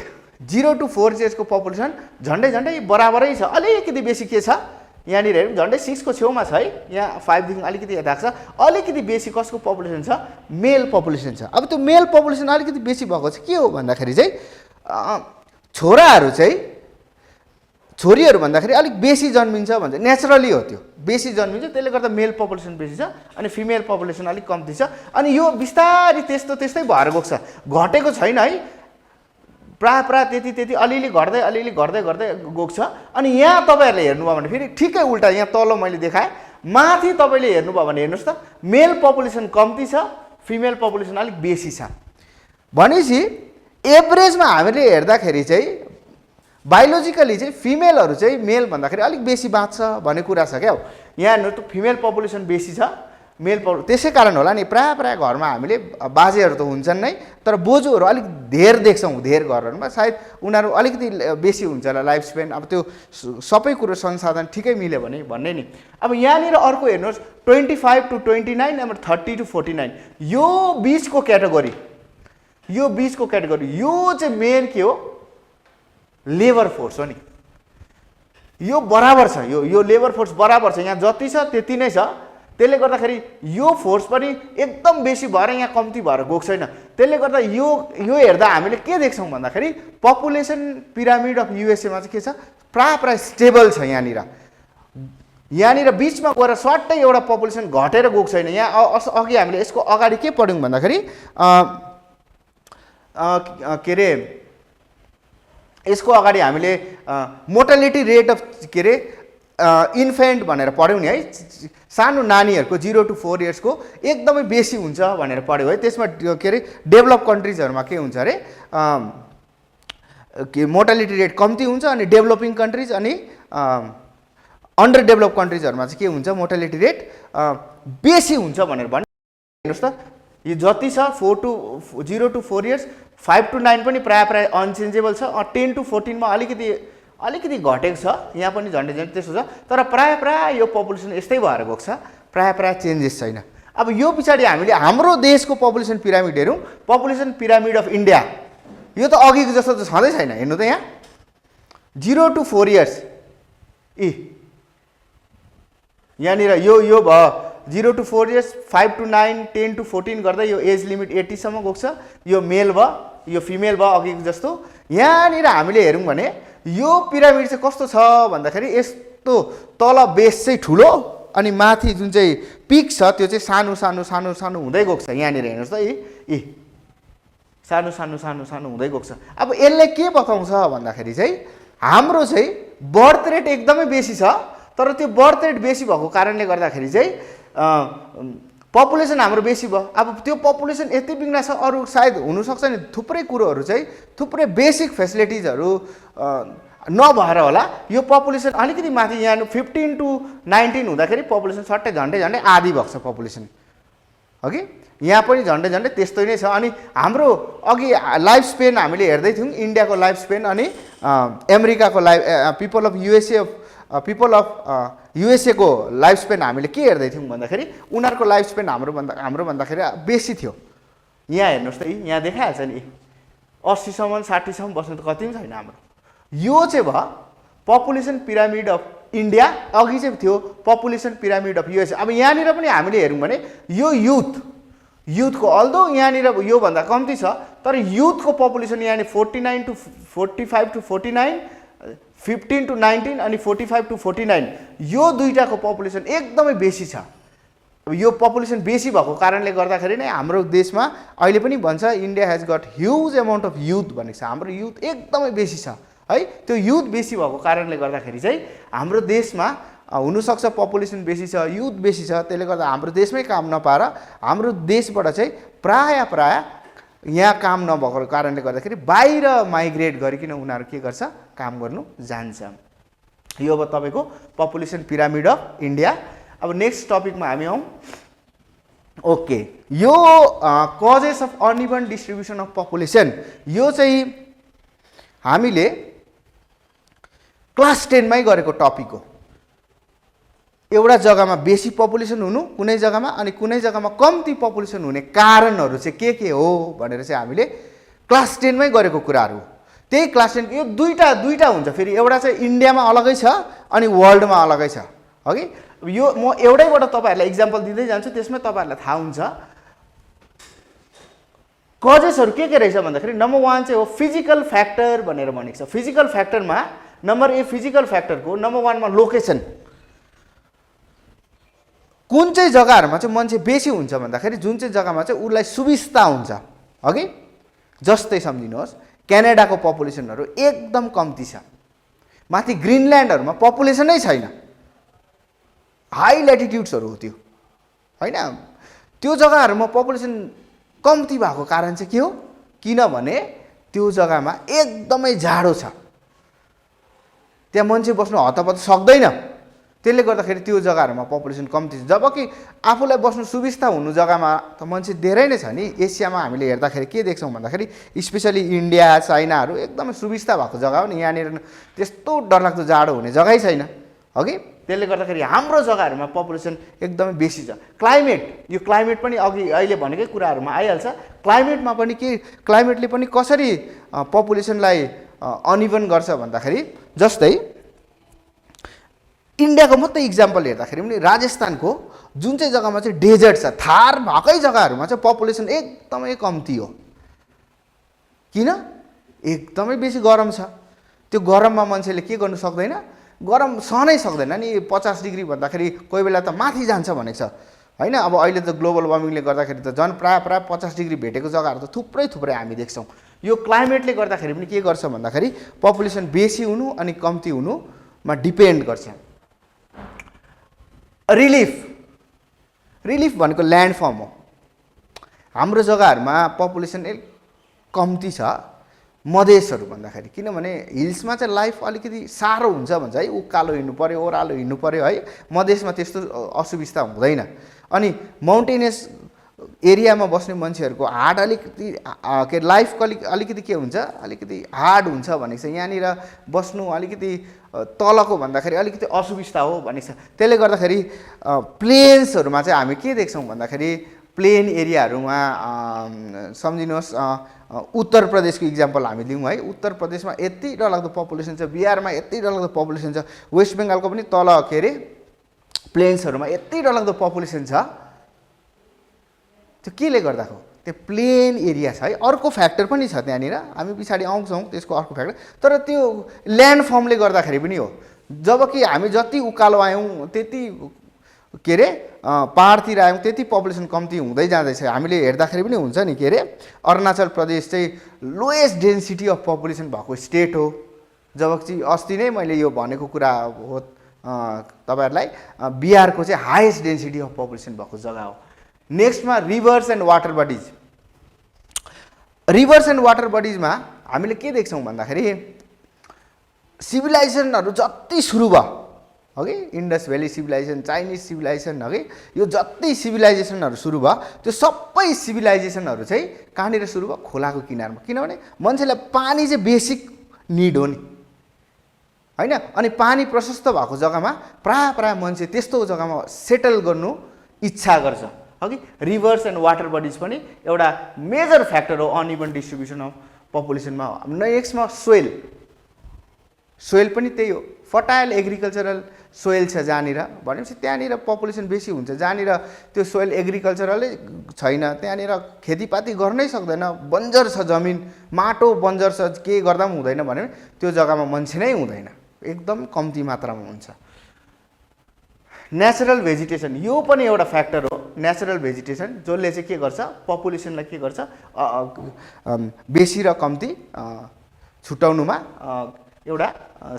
0 to 4 इयर्सको पपुलेसन झन्डै झन्डै बराबरै छ अलिकति बेसी के छ यहाँनिर हेरौँ झन्डै 6 को छेउमा छ है यहाँ 5 देखि अलिकति यता छ अलिकति बेसी कसको पपुलेसन छ मेल पपुलेसन छ अब त्यो मेल पपुलेसन अलिकति बेसी भएको चाहिँ के हो भन्दाखेरि चाहिँ छोराहरू चाहिँ छोरीहरू भन्दाखेरि अलिक बेसी जन्मिन्छ भन्छ नेचुरली हो त्यो बेसी जन्मिन्छ त्यसले गर्दा मेल पपुलेसन बेसी छ अनि फिमेल पपुलेसन अलिक कम्ती छ अनि यो बिस्तारै त्यस्तै भएर गएको छ घटेको छैन है प्राय त्यति अलिअलि घट्दै गएको छ अनि यहाँ तपाईँहरूले हेर्नुभयो भने फेरि ठिकै उल्टा यहाँ तल मैले देखाएँ माथि तपाईँले हेर्नुभयो भने हेर्नुहोस् त मेल पपुलेसन कम्ती छ फिमेल पपुलेसन अलिक बेसी छ भनेपछि एभरेजमा हामीले हेर्दाखेरि चाहिँ बायोलोजिकली चाहिँ फिमेलहरू चाहिँ मेल भन्दाखेरि अलिक बेसी बाँच्छ भन्ने कुरा छ क्या यहाँ हेर्नु त फिमेल पपुलेसन बेसी छ मेल त्यसै कारण होला नि प्राय घरमा हामीले बाजेहरू त हुन्छन् नै तर बोजूहरू अलिक धेर देख्छौँ धेर घरहरूमा सायद उनीहरू अलिकति बेसी हुन्छ होला लाइफ स्पेन अब त्यो सबै कुरो संसाधन ठिकै मिल्यो भने भन्ने नि अब यहाँनिर अर्को हेर्नुहोस् 25 to 29 नम्बर 30 to 49 यो बिचको क्याटेगोरी यो चाहिँ मेन के हो लेबर फोर्स हो नि यो बराबर छ यो लेबर फोर्स बराबर छ यहाँ जति छ त्यति नै छ त्यसले गर्दाखेरि यो फोर्स पनि एकदम बेसी भएर यहाँ कम्ती भएर गएको छैन त्यसले गर्दा यो हेर्दा हामीले के देख्छौँ भन्दाखेरि पपुलेसन पिरामिड अफ युएसएमा चाहिँ के छ प्राय स्टेबल छ यहाँनिर बिचमा गएर स्वाट्टै एउटा पपुलेसन घटेर गएको छैन यहाँ अघि हामीले यसको अगाडि के पढ्यौँ भन्दाखेरि के अरे यसको अगाडि हामीले मोर्टालिटी रेट अफ के अरे इन्फेन्ट भनेर पढ्यौँ नि है सानो नानीहरूको 0 to 4 इयर्सको एकदमै बेसी हुन्छ भनेर पढ्यौँ है त्यसमा के अरे डेभलप कन्ट्रिजहरूमा के हुन्छ अरे के मोर्टालिटी रेट कम्ती हुन्छ अनि डेभलपिङ कन्ट्रिज अनि अन्डर डेभलप कन्ट्रिजहरूमा चाहिँ के हुन्छ मोर्टालिटी रेट बेसी हुन्छ भनेर हेर्नुहोस् त यो जति छ 0 to 4 इयर्स 5 to 9 पनि प्राय अनचेन्जेबल छ 10 to 14 मा अलिकति घटेको छ यहाँ पनि झन्डै त्यस्तो छ तर प्राय यो पपुलेसन यस्तै भएर गएको छ प्राय चेन्जेस छैन अब यो पछाडि हामीले हाम्रो देशको पपुलेसन पिरामिड हेरौँ पपुलेसन पिरामिड अफ इन्डिया यो त अघिको जस्तो त छँदै छैन हेर्नु त यहाँ 0 to 4 इयर्स यहाँनिर यो भयो 0 to 4 इयर्स 5 to 9 10 to 14 गर्दै यो एज लिमिट 80 सम्म गएको छ यो मेल भयो यो फिमेल भयो अघिको जस्तो यहाँनिर हामीले हेरौँ भने यो पिरामिड चाहिँ कस्तो छ भन्दाखेरि यस्तो तल बेस चाहिँ ठुलो अनि माथि जुन चाहिँ पिक छ त्यो चाहिँ सानो हुँदै गएको छ यहाँनिर हेर्नुहोस् त सानो हुँदै गएको छ अब यसले के बताउँछ भन्दाखेरि चाहिँ हाम्रो चाहिँ बर्थ रेट एकदमै बेसी छ तर त्यो बर्थ रेट बेसी भएको कारणले गर्दाखेरि चाहिँ पपुलेसन हाम्रो बेसी भयो अब त्यो पपुलेसन यति बिघ्न छ अरू सायद हुनसक्छ नि थुप्रै कुरोहरू चाहिँ थुप्रै बेसिक फेसिलिटिजहरू नभएर होला यो पपुलेसन अलिकति माथि यहाँ 15 to 19 हुँदाखेरि पपुलेसन सट्टै झन्डै आधी भएको छ पपुलेसन अघि यहाँ पनि झन्डै त्यस्तै नै छ अनि हाम्रो अघि लाइफ स्पेन हामीले हेर्दै थियौँ इन्डियाको लाइफ स्पेन अनि अमेरिकाको पिपल अफ युएसए को लाइफ स्पेन हामीले के हेर्दै थियौँ भन्दाखेरि उनीहरूको लाइफ स्पेन हाम्रो भन्दाखेरि बेसी थियो यहाँ हेर्नुहोस् त यहाँ देखाइहाल्छ नि 80 सम्म 60 सम्म बस्नु त कति पनि छैन हाम्रो यो चाहिँ भयो पपुलेसन पिरामिड अफ इन्डिया अघि चाहिँ थियो पपुलेसन पिरामिड अफ युएसए अब यहाँनिर पनि हामीले हेरौँ भने यो युथको अल्दो यहाँनिर योभन्दा कम्ती छ तर युथको पपुलेसन यहाँनिर 49 to 45 to 49 15 to 19 अनि 45 to 49 यो दुईटाको पपुलेसन एकदमै बेसी छ अब यो पपुलेसन बेसी भएको कारणले गर्दाखेरि नै हाम्रो देशमा अहिले पनि भन्छ India has got huge amount of youth भनेको छ हाम्रो युथ एकदमै बेसी छ है त्यो युथ बेसी भएको कारणले गर्दाखेरि चाहिँ हाम्रो देशमा हुनसक्छ पपुलेसन बेसी छ युथ बेसी छ त्यसले गर्दा हाम्रो देशमै काम नपाएर हाम्रो देशबाट चाहिँ प्राय यहाँ काम नभएको कारणले गर्दाखेरि बाहिर माइग्रेट गरिकन उनीहरू के गर्छ काम गर्नु जान्छ यो अब तपाईँको पपुलेसन पिरामिड अफ इन्डिया अब नेक्स्ट टपिकमा हामी आउँ ओके, यो causes of uneven distribution of population, यो चाहिँ हामीले क्लास 10 मै गरेको टपिक हो। एउटा जग्गामा बेसी पपुलेसन हुनु कुनै जग्गामा, अनि कुनै जग्गामा कम्ती पपुलेसन हुने कारणहरू चाहिँ के हो भनेर चाहिँ हामीले क्लास 10 मै गरेको कुराहरू हो। त्यही क्लास 10 यो दुईटा हुन्छ फेरि, एउटा चाहिँ इन्डियामा अलगै छ अनि वर्ल्डमा अलगै छ। अघि यो म एउटैबाट तपाईँहरूलाई इक्जाम्पल दिँदै जान्छु, त्यसमै तपाईँहरूलाई थाहा हुन्छ कजेसहरू के रहेछ भन्दाखेरि नम्बर 1 चाहिँ हो फिजिकल फ्याक्टर भनेर भनेको छ। फिजिकल फ्याक्टरमा नम्बर ए फिजिकल फ्याक्टरको नम्बर 1 मा लोकेसन, कुन चाहिँ जग्गाहरूमा चाहिँ मान्छे बेसी हुन्छ भन्दाखेरि जुन चाहिँ जग्गामा चाहिँ उसलाई सुविस्ता हुन्छ। अघि जस्तै सम्झिनुहोस् क्यानाडाको पपुलेसनहरू एकदम कम्ती छ, माथि ग्रिनल्यान्डहरूमा पपुलेसनै छैन, हाई ल्याटिट्युड्सहरू हो त्यो होइन। त्यो जग्गाहरूमा पपुलेसन कम्ती भएको कारण चाहिँ के हो, किनभने त्यो जग्गामा एकदमै जाडो छ, त्यहाँ मान्छे बस्नु हतपत सक्दैन, त्यसले गर्दाखेरि त्यो जग्गाहरूमा पपुलेसन कम्ती छ। जबकि आफूलाई बस्नु सुविस्ता हुनु जग्गामा त मान्छे धेरै नै छ नि। एसियामा हामीले हेर्दाखेरि के देख्छौँ भन्दाखेरि स्पेसली इन्डिया चाइनाहरू एकदमै सुविस्ता भएको जग्गा हो नि, यहाँनिर त्यस्तो डरलाग्दो जाडो हुने जग्गै छैन। अघि त्यसले गर्दाखेरि हाम्रो जग्गाहरूमा पपुलेसन एकदमै बेसी छ। क्लाइमेट, यो क्लाइमेट पनि अघि अहिले भनेकै कुराहरूमा आइहाल्छ। क्लाइमेटमा पनि के, क्लाइमेटले पनि कसरी पपुलेसनलाई अनइभन गर्छ भन्दाखेरि जस्तै इन्डियाको मात्रै इक्जाम्पल हेर्दाखेरि पनि राजस्थानको जुन चाहिँ जग्गामा चाहिँ डेजर्ट छ, थार भएकै जग्गाहरूमा चाहिँ पपुलेसन एकदमै कम्ती हो। किन? एकदमै बेसी गरम छ, त्यो गरममा मान्छेले के गर्नु सक्दैन, गरम सहनै सक्दैन नि। 50 डिग्री भन्दाखेरि कोही बेला त माथि जान्छ भनेको छ होइन। अब अहिले त ग्लोबल वार्मिङले गर्दाखेरि त झन् प्राय 50 डिग्री भेटेको जग्गाहरू त थुप्रै हामी देख्छौँ। यो क्लाइमेटले गर्दाखेरि पनि के गर्छ भन्दाखेरि पपुलेसन बेसी हुनु अनि कम्ती हुनुमा डिपेन्ड गर्छ। रिलिफ भनेको ल्यान्डफर्म हो। हाम्रो जग्गाहरूमा पपुलेसन कम्ती छ मधेसहरू भन्दाखेरि, किनभने हिल्समा चाहिँ लाइफ अलिकति साह्रो हुन्छ भन्छ है, उकालो हिँड्नु पऱ्यो, ओह्रालो हिँड्नु पऱ्यो है। मधेसमा त्यस्तो असुविस्ता हुँदैन। अनि माउन्टेनियस एरियामा बस्ने मान्छेहरूको हार्ड अलिकति के लाइफको अलिकति के हुन्छ, अलिकति हार्ड हुन्छ भनेको छ। यहाँनिर बस्नु अलिकति तलको भन्दाखेरि अलिकति असुविस्ता हो भनेको छ। त्यसले गर्दाखेरि प्लेन्सहरूमा चाहिँ हामी के देख्छौँ भन्दाखेरि प्लेन एरियाहरूमा सम्झिनुहोस् उत्तर प्रदेशको इक्जाम्पल हामी लिउँ है। उत्तर प्रदेशमा यति डरलाग्दो पपुलेसन छ, बिहारमा यति डरलाग्दो पपुलेसन छ, वेस्ट बेङ्गालको पनि तल के अरे प्लेन्सहरूमा यति डरलाग्दो पपुलेसन छ। त्यो केले गर्दा हो, त्यो प्लेन एरिया छ है। अर्को फ्याक्टर पनि छ त्यहाँनिर, हामी पछाडि आउँछौँ त्यसको अर्को फ्याक्टर, तर त्यो ल्यान्डफर्मले गर्दाखेरि पनि हो। जबकि हामी जति उकालो आयौँ त्यति के अरे पहाडतिर आयौँ त्यति पपुलेसन कम्ती हुँदै जाँदैछ। हामीले हेर्दाखेरि पनि हुन्छ नि के अरे अरुणाचल प्रदेश चाहिँ लोएस्ट डेन्सिटी अफ पपुलेसन भएको स्टेट हो, जबकि अस्ति नै मैले यो भनेको कुरा हो तपाईँहरूलाई, बिहारको चाहिँ हाइएस्ट डेन्सिटी अफ पपुलेसन भएको जग्गा हो। नेक्स्टमा rivers and water bodies. Rivers and water बडिजमा हामीले के देख्छौँ भन्दाखेरि सिभिलाइजेसनहरू जति सुरु भयो अघि, Indus valley civilization, Chinese civilization अघि, यो जति सिभिलाइजेसनहरू सुरु भयो त्यो सबै सिभिलाइजेसनहरू चाहिँ कहाँनिर सुरु भयो, खोलाको किनारमा। किनभने मान्छेलाई पानी चाहिँ बेसिक निड हो नि होइन। अनि पानी प्रशस्त भएको जग्गामा प्राय मान्छे त्यस्तो जग्गामा सेटल गर्नु इच्छा गर्छ। अघि रिभर्स एन्ड वाटर बडिज पनि एउटा मेजर फ्याक्टर हो अनइभन डिस्ट्रिब्युसन अफ पपुलेसनमा। नेक्स्टमा सोइल पनि त्यही हो, फर्टाइल एग्रिकल्चरल सोइल छ जहाँनिर भनेपछि त्यहाँनिर पपुलेसन बेसी हुन्छ। जहाँनिर त्यो सोइल एग्रिकल्चरलै छैन त्यहाँनिर खेतीपाती गर्नै सक्दैन, बन्जर छ जमिन, माटो बन्जर छ, के गर्दा पनि हुँदैन भने त्यो जग्गामा मान्छे नै हुँदैन, एकदम कम्ती मात्रामा हुन्छ। नेचुरल भेजिटेसन, यो पनि एउटा फ्याक्टर हो। नेचुरल भेजिटेसन जसले चाहिँ के गर्छ, पपुलेसनलाई के गर्छ, बेसी र कम्ती छुटाउनुमा एउटा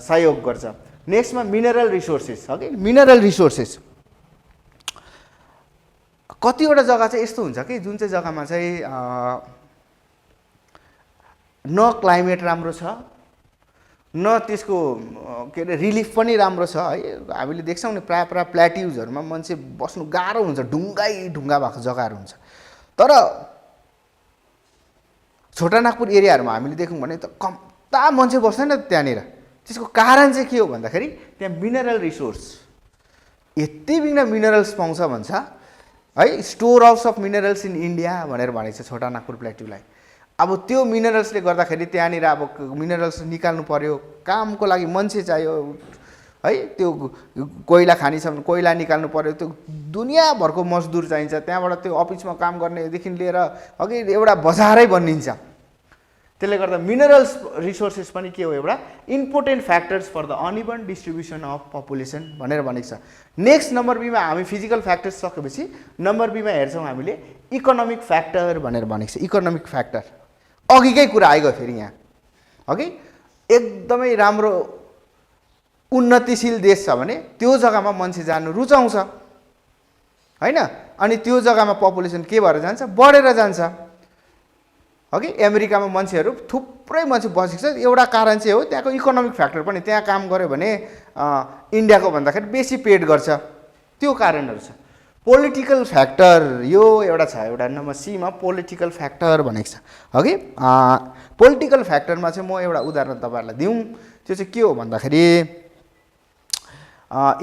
सहयोग गर्छ। नेक्स्टमा मिनरल रिसोर्सेस। अघि मिनरल रिसोर्सेस कतिवटा जग्गा चाहिँ यस्तो हुन्छ कि जुन चाहिँ जग्गामा चाहिँ न क्लाइमेट राम्रो छ, न त्यसको के अरे रिलिफ पनि राम्रो छ है। हामीले देख्छौँ नि प्रायः प्लेट्युजहरूमा मान्छे बस्नु गाह्रो हुन्छ, ढुङ्गा भएको जग्गाहरू हुन्छ। तर छोटा नागपुर एरियाहरूमा हामीले देख्यौँ भने त कम्ता मान्छे बस्दैन त्यहाँनिर। त्यसको कारण चाहिँ के हो भन्दाखेरि त्यहाँ मिनरल रिसोर्स यति बिघ्न मिनरल्स पाउँछ भन्छ है, store house of minerals in India भनेर भनेको छ छोटा नागपुर प्लेट्युलाई। अब त्यो मिनरल्सले गर्दाखेरि त्यहाँनिर अब मिनरल्स निकाल्नु पर्यो, कामको लागि मान्छे चाहियो है, त्यो कोइला खानी छ भने कोइला निकाल्नु पर्यो, त्यो दुनियाँभरको मजदुर चाहिन्छ। त्यहाँबाट त्यो अफिसमा काम गर्नेदेखि लिएर अघि एउटा बजारै बनिन्छ। त्यसले गर्दा मिनरल्स रिसोर्सेस पनि के हो, एउटा important factors for the uneven distribution of population भनेर भनेको छ। नेक्स्ट नम्बर बीमा हामी फिजिकल फ्याक्टर्स सकेपछि नम्बर बीमा हेर्छौँ हामीले इकोनोमिक फ्याक्टर भनेर भनेको छ। इकोनोमिक फ्याक्टर अघिकै कुरा आइगयो फेरि यहाँ। अघि एकदमै राम्रो उन्नतिशील देश छ भने त्यो जग्गामा मान्छे जानु रुचाउँछ हैन, अनि त्यो जग्गामा पपुलेसन के भएर जान्छ, बढेर जान्छ। अघि अमेरिकामा मान्छेहरू थुप्रै मान्छे बसेको छ, एउटा कारण चाहिँ हो त्यहाँको इकोनोमिक फ्याक्टर पनि। त्यहाँ काम गर्यो भने इन्डियाको भन्दाखेरि बेसी पेड गर्छ, त्यो कारणहरू छ। पोलिटिकल फ्याक्टर यो एउटा छ, एउटा नम्बर सीमा पोलिटिकल फ्याक्टर भनेको छ। अघि पोलिटिकल फ्याक्टरमा चाहिँ म एउटा उदाहरण तपाईँहरूलाई दिउँ। त्यो चाहिँ के हो भन्दाखेरि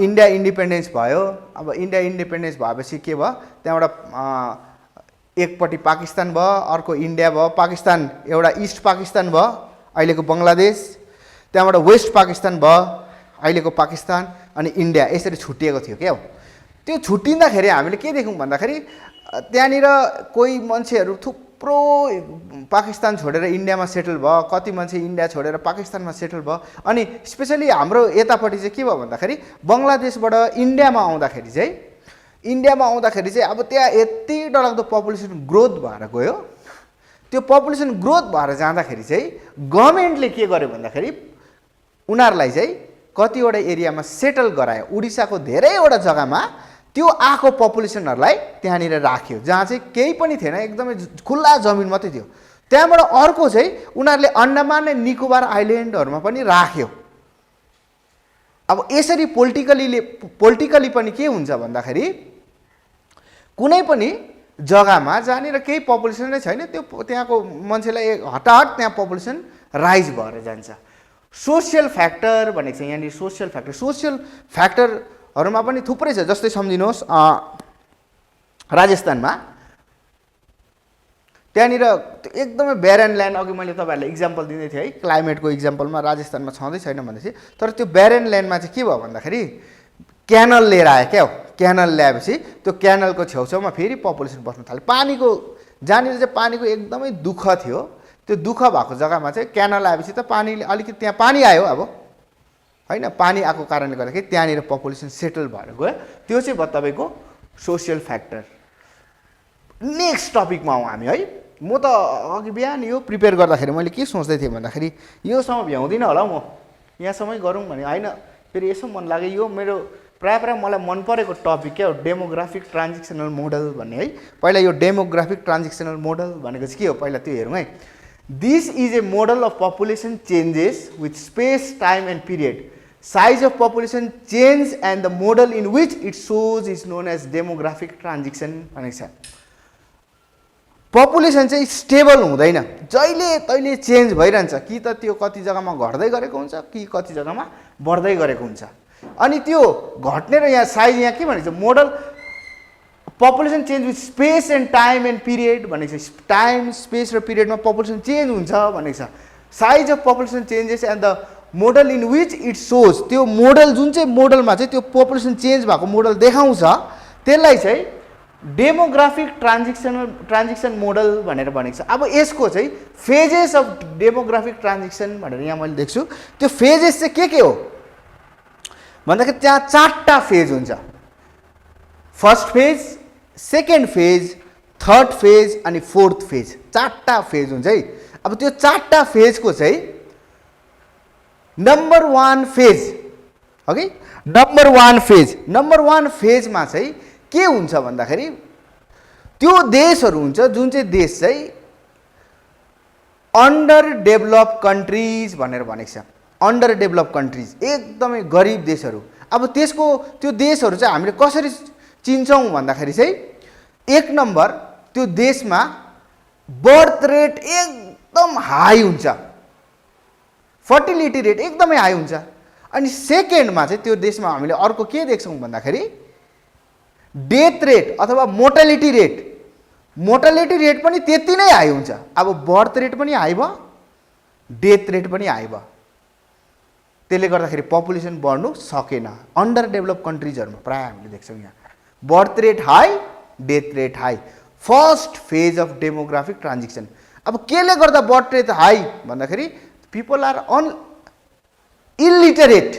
इन्डिया इन्डिपेन्डेन्स भयो। अब इन्डिया इन्डिपेन्डेन्स भएपछि के भयो, त्यहाँबाट एकपट्टि पाकिस्तान भयो, अर्को इन्डिया भयो, पाकिस्तान एउटा इस्ट पाकिस्तान भयो अहिलेको बङ्गलादेश, त्यहाँबाट वेस्ट पाकिस्तान भयो अहिलेको पाकिस्तान, अनि इन्डिया यसरी छुट्टिएको थियो क्या हो। त्यो छुट्टिँदाखेरि हामीले के देख्यौँ भन्दाखेरि त्यहाँनिर कोही मान्छेहरू थुप्रो पाकिस्तान छोडेर इन्डियामा सेटल भयो, कति मान्छे इन्डिया छोडेर पाकिस्तानमा सेटल भयो। अनि स्पेसली हाम्रो यतापट्टि चाहिँ के भयो भन्दाखेरि बङ्गलादेशबाट इन्डियामा आउँदाखेरि चाहिँ अब त्यहाँ यति डरलाग्दो पपुलेसन ग्रोथ भएर गयो। त्यो पपुलेसन ग्रोथ भएर जाँदाखेरि चाहिँ गभर्मेन्टले के गर्यो भन्दाखेरि उनीहरूलाई चाहिँ कतिवटा एरियामा सेटल गरायो। उडिसाको धेरैवटा जग्गामा त्यो आएको पपुलेसनहरूलाई त्यहाँनिर राख्यो, जहाँ चाहिँ केही पनि थिएन, एकदमै खुल्ला जमिन मात्रै थियो। त्यहाँबाट अर्को चाहिँ उनीहरूले अन्डमान एन्ड निकोबार आइल्यान्डहरूमा पनि राख्यो। अब यसरी पोलिटिकली पनि के हुन्छ भन्दाखेरि कुनै पनि जग्गामा जहाँनिर केही पपुलेसन नै छैन, त्यो त्यहाँको मान्छेलाई हटाहट त्यहाँ पपुलेसन राइज भएर जान्छ। सोसियल फ्याक्टर भनेको छ यहाँनिर। सोसियल फ्याक्टरहरूमा पनि थुप्रै छ। जस्तै सम्झिनुहोस् राजस्थानमा त्यहाँनिर एकदमै ब्यारन ल्यान्ड, अघि मैले तपाईँहरूलाई इक्जाम्पल दिँदै थिएँ है, क्लाइमेटको इक्जाम्पलमा राजस्थानमा छँदै छैन भन्दै थिएँ। तर त्यो ब्यारन ल्यान्डमा चाहिँ के भयो भन्दाखेरि क्यानल लिएर आयो क्या हो। क्यानल ल्याएपछि त्यो क्यानलको छेउछाउमा फेरि पपुलेसन बस्न थाल्यो। पानीको जहाँनिर चाहिँ पानीको एकदमै दुःख थियो, त्यो दुःख भएको जग्गामा चाहिँ क्यानल आएपछि त पानीले अलिकति त्यहाँ पानी आयो अब हैन, पानी आएको कारणले गर्दाखेरि त्यहाँनिर पपुलेसन सेटल भएर गयो। त्यो चाहिँ भयो तपाईँको सोसियल फ्याक्टर। नेक्स्ट टपिकमा आउँ हामी है। म त अघि बिहान यो प्रिपेयर गर्दाखेरि मैले के सोच्दै थिएँ भन्दाखेरि योसँग भ्याउँदिनँ होला म, यहाँसम्मै गरौँ भने होइन, फेरि यसो मन लाग्यो। यो मेरो प्रायः मलाई मन परेको टपिक क्या हो, डेमोग्राफिक ट्रान्जिक्सनल मोडल भन्ने है। पहिला यो डेमोग्राफिक ट्रान्जिक्सनल मोडल भनेको चाहिँ के हो पहिला त्यो हेरौँ है। This is a model of population changes with space time and period, size of population change and the model in which it shows is known as demographic transition भनेको छ। पपुलेसन चाहिँ स्टेबल हुँदैन, जहिले तहिले चेन्ज भइरहन्छ। कि त त्यो कति जग्गामा घट्दै गरेको हुन्छ, कि कति जग्गामा बढ्दै गरेको हुन्छ। अनि त्यो घट्ने र यहाँ साइज यहाँ के भनेको छ, model population change with space and time and period भनेको छ। टाइम स्पेस र पिरियडमा पपुलेसन चेन्ज हुन्छ भनेको छ। Size of population changes and the model in which it सोज, त्यो मोडल जुन चाहिँ मोडलमा चाहिँ त्यो पपुलेसन चेन्ज भएको मोडल देखाउँछ त्यसलाई चाहिँ डेमोग्राफिक ट्रान्जिक्सन मोडल भनेर भनेको छ। अब यसको चाहिँ फेजेस अफ डेमोग्राफिक ट्रान्जिक्सन भनेर यहाँ मैले देख्छु। त्यो फेजेस चाहिँ के हो भन्दाखेरि त्यहाँ 4टा फेज हुन्छ। First phase, second phase, third phase अनि फोर्थ फेज, 4टा फेज हुन्छ है। अब त्यो 4टा फेजको चाहिँ नम्बर 1 फेज, ओके, नम्बर 1 फेजमा चाहिँ के हुन्छ भन्दाखेरि त्यो देशहरू हुन्छ जुन चाहिँ देश चाहिँ अन्डर डेभलप कन्ट्रिज भनेर भनेको छ। अन्डर डेभलप कन्ट्रिज, एकदमै गरिब देशहरू। अब त्यसको त्यो देशहरू चाहिँ हामीले कसरी चिन्छौँ भन्दाखेरि चाहिँ 1 नम्बर त्यो देशमा बर्थ रेट एकदम हाई हुन्छ, फर्टिलिटी रेट एकदमै हाई हुन्छ। अनि सेकेन्डमा चाहिँ त्यो देशमा हामीले अर्को के देख्छौँ भन्दाखेरि डेथ रेट अथवा मोर्टालिटी रेट पनि त्यति नै हाई हुन्छ। अब बर्थ रेट पनि हाई भयो, डेथ रेट पनि हाई भयो, त्यसले गर्दाखेरि पपुलेसन बढ्नु सकेन। अन्डर डेभलप कन्ट्रिजहरूमा प्रायः हामीले देख्छौँ यहाँ birth rate high, death rate high, first phase of demographic transition. अब केले गर्दा बर्थ रेट हाई भन्दाखेरि पिपल आर इलिटरेट,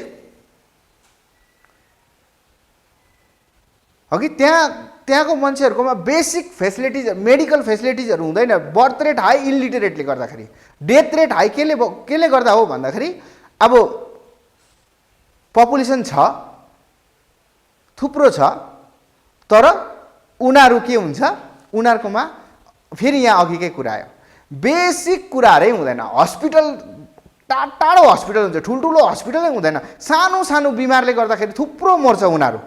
हो कि त्यहाँको मान्छेहरूकोमा बेसिक फेसिलिटिज, मेडिकल फेसिलिटिजहरू हुँदैन, बर्थ रेट हाई इलिटरेटले गर्दाखेरि। डेथ रेट हाई केले गर्दा हो भन्दाखेरि अब पपुलेसन छ, थुप्रो छ, तर उनीहरू के हुन्छ, उनीहरूकोमा फेरि यहाँ अघिकै कुरा आयो, बेसिक कुराहरै हुँदैन। हस्पिटल टाढो हस्पिटल हुन्छ, ठुल्ठुलो हस्पिटलै हुँदैन, सानो सानो बिमारले गर्दाखेरि थुप्रो मर्छ उनीहरू।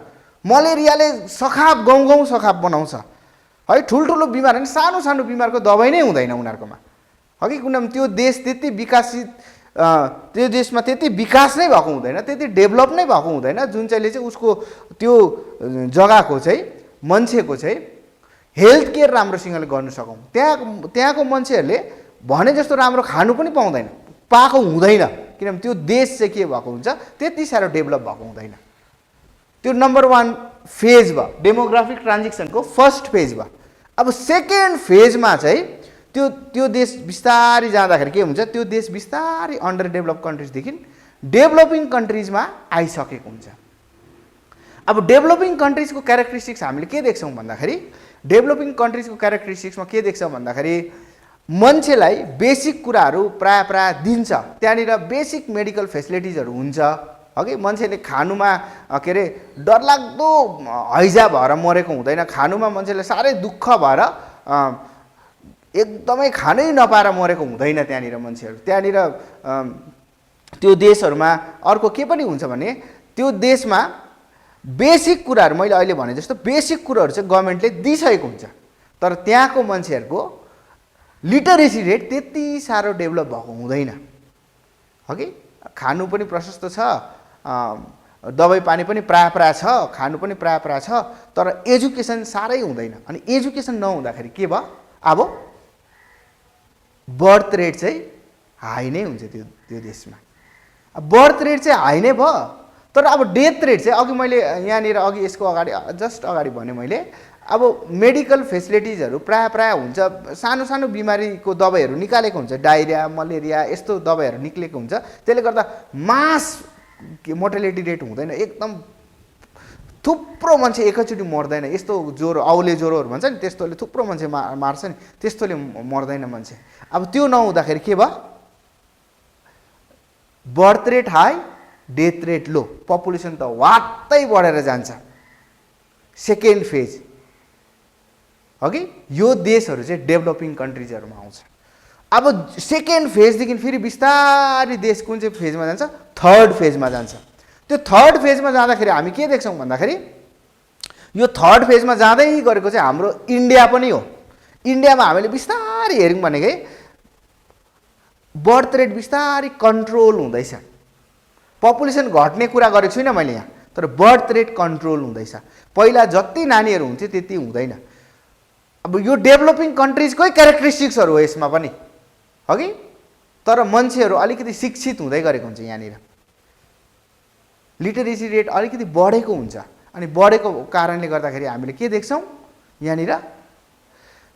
मलेरियाले सखाप गाउँ सखाप बनाउँछ है, ठुल्ठुलो बिमार होइन, सानो सानो बिमारको दबाई नै हुँदैन उनीहरूकोमा, हो कि किनभने त्यो देश त्यति विकसित, त्यो देशमा त्यति विकास नै भएको हुँदैन, त्यति डेभलप नै भएको हुँदैन, जुन चाहिँले चाहिँ उसको त्यो जग्गाको चाहिँ मान्छेको चाहिँ हेल्थ केयर राम्रोसँगले गर्न सकौँ। त्यहाँको मान्छेहरूले भने जस्तो राम्रो खानु पनि पाएको हुँदैन, किनभने त्यो देश चाहिँ के भएको हुन्छ, त्यति साह्रो डेभलप भएको हुँदैन। त्यो नम्बर 1 फेज भयो, डेमोग्राफिक ट्रान्जिसनको फर्स्ट फेज भयो। अब सेकेन्ड फेजमा चाहिँ त्यो देश बिस्तारै जाँदाखेरि के हुन्छ, त्यो देश बिस्तारै अन्डर डेभलप कन्ट्रिजदेखि डेभलपिङ कन्ट्रिजमा आइसकेको हुन्छ। अब डेभलपिङ कन्ट्रिजको क्यारेक्टरिस्टिक्स हामीले के देख्छौँ भन्दाखेरि, डेभलपिङ कन्ट्रिजको क्यारेक्टरिस्टिक्समा के देख्छौँ भन्दाखेरि मान्छेलाई बेसिक कुराहरू प्रायः दिन्छ, त्यहाँनिर बेसिक मेडिकल फेसिलिटिजहरू हुन्छ, अघि मान्छेले खानुमा के अरे डरलाग्दो हैजा भएर मरेको हुँदैन, खानुमा मान्छेले साह्रै दुःख भएर एकदमै खानै नपाएर मरेको हुँदैन त्यहाँनिर मान्छेहरू। त्यहाँनिर त्यो देशहरूमा अर्को के पनि हुन्छ भने त्यो देशमा बेसिक कुराहरू मैले अहिले भने जस्तो बेसिक कुराहरू चाहिँ गभर्मेन्टले दिइसकेको हुन्छ, तर त्यहाँको मान्छेहरूको लिटरेसी रेट त्यति साह्रो डेभलप भएको हुँदैन, हो कि खानु पनि प्रशस्त छ, दबाई पानी पनि प्रायः छ, खानु पनि प्रायः छ, तर एजुकेसन साह्रै हुँदैन। अनि एजुकेसन नहुँदाखेरि के भयो, अब बर्थ रेट चाहिँ हाई नै हुन्छ त्यो देशमा। अब बर्थ रेट चाहिँ हाई नै भयो, तर अब डेथ रेट चाहिँ अघि मैले यहाँनिर अघि यसको अगाडि जस्ट अगाडि भने मैले, अब मेडिकल फेसिलिटिजहरू प्रायः हुन्छ, सानो सानो बिमारीको दबाईहरू निकालेको हुन्छ, डायरिया मलेरिया यस्तो दबाईहरू निक्लेको हुन्छ, त्यसले गर्दा मास मोर्टालिटी रेट हुँदैन, एकदम थुप्रो मान्छे एकैचोटि मर्दैन। यस्तो ज्वरो औले ज्वरोहरू भन्छ नि, त्यस्तोले थुप्रो मान्छे मार्छ नि, त्यस्तोले मर्दैन मान्छे। अब त्यो नहुँदाखेरि के भयो, birth rate high, death rate low, population त वात्तै बढेर जान्छ। सेकेन्ड फेज, अघि यो देशहरू चाहिँ डेभलपिङ कन्ट्रिजहरूमा आउँछ। अब सेकेन्ड फेजदेखि फेरि बिस्तारै देश कुन चाहिँ फेजमा जान्छ, थर्ड फेजमा जान्छ। त्यो थर्ड फेजमा जाँदाखेरि हामी के देख्छौँ भन्दाखेरि, यो थर्ड फेजमा जाँदै गरेको चाहिँ हाम्रो इन्डिया पनि हो। इन्डियामा हामीले बिस्तारै हेऱ्यौँ भनेकै बर्थ रेट बिस्तारै कन्ट्रोल हुँदैछ, पपुलेसन घट्ने कुरा गरेको छुइनँ मैले यहाँ, तर बर्थ रेट कन्ट्रोल हुँदैछ। पहिला जति नानीहरू हुन्थ्यो त्यति हुँदैन। अब यो डेभलपिङ कन्ट्रिजकै क्यारेक्टरिस्टिक्सहरू हो यसमा पनि, अघि तर मान्छेहरू अलिकति शिक्षित हुँदै गरेको हुन्छ, यहाँनिर लिटरेसी रेट अलिकति बढेको हुन्छ। अनि बढेको कारणले गर्दाखेरि हामीले के देख्छौँ, यहाँनिर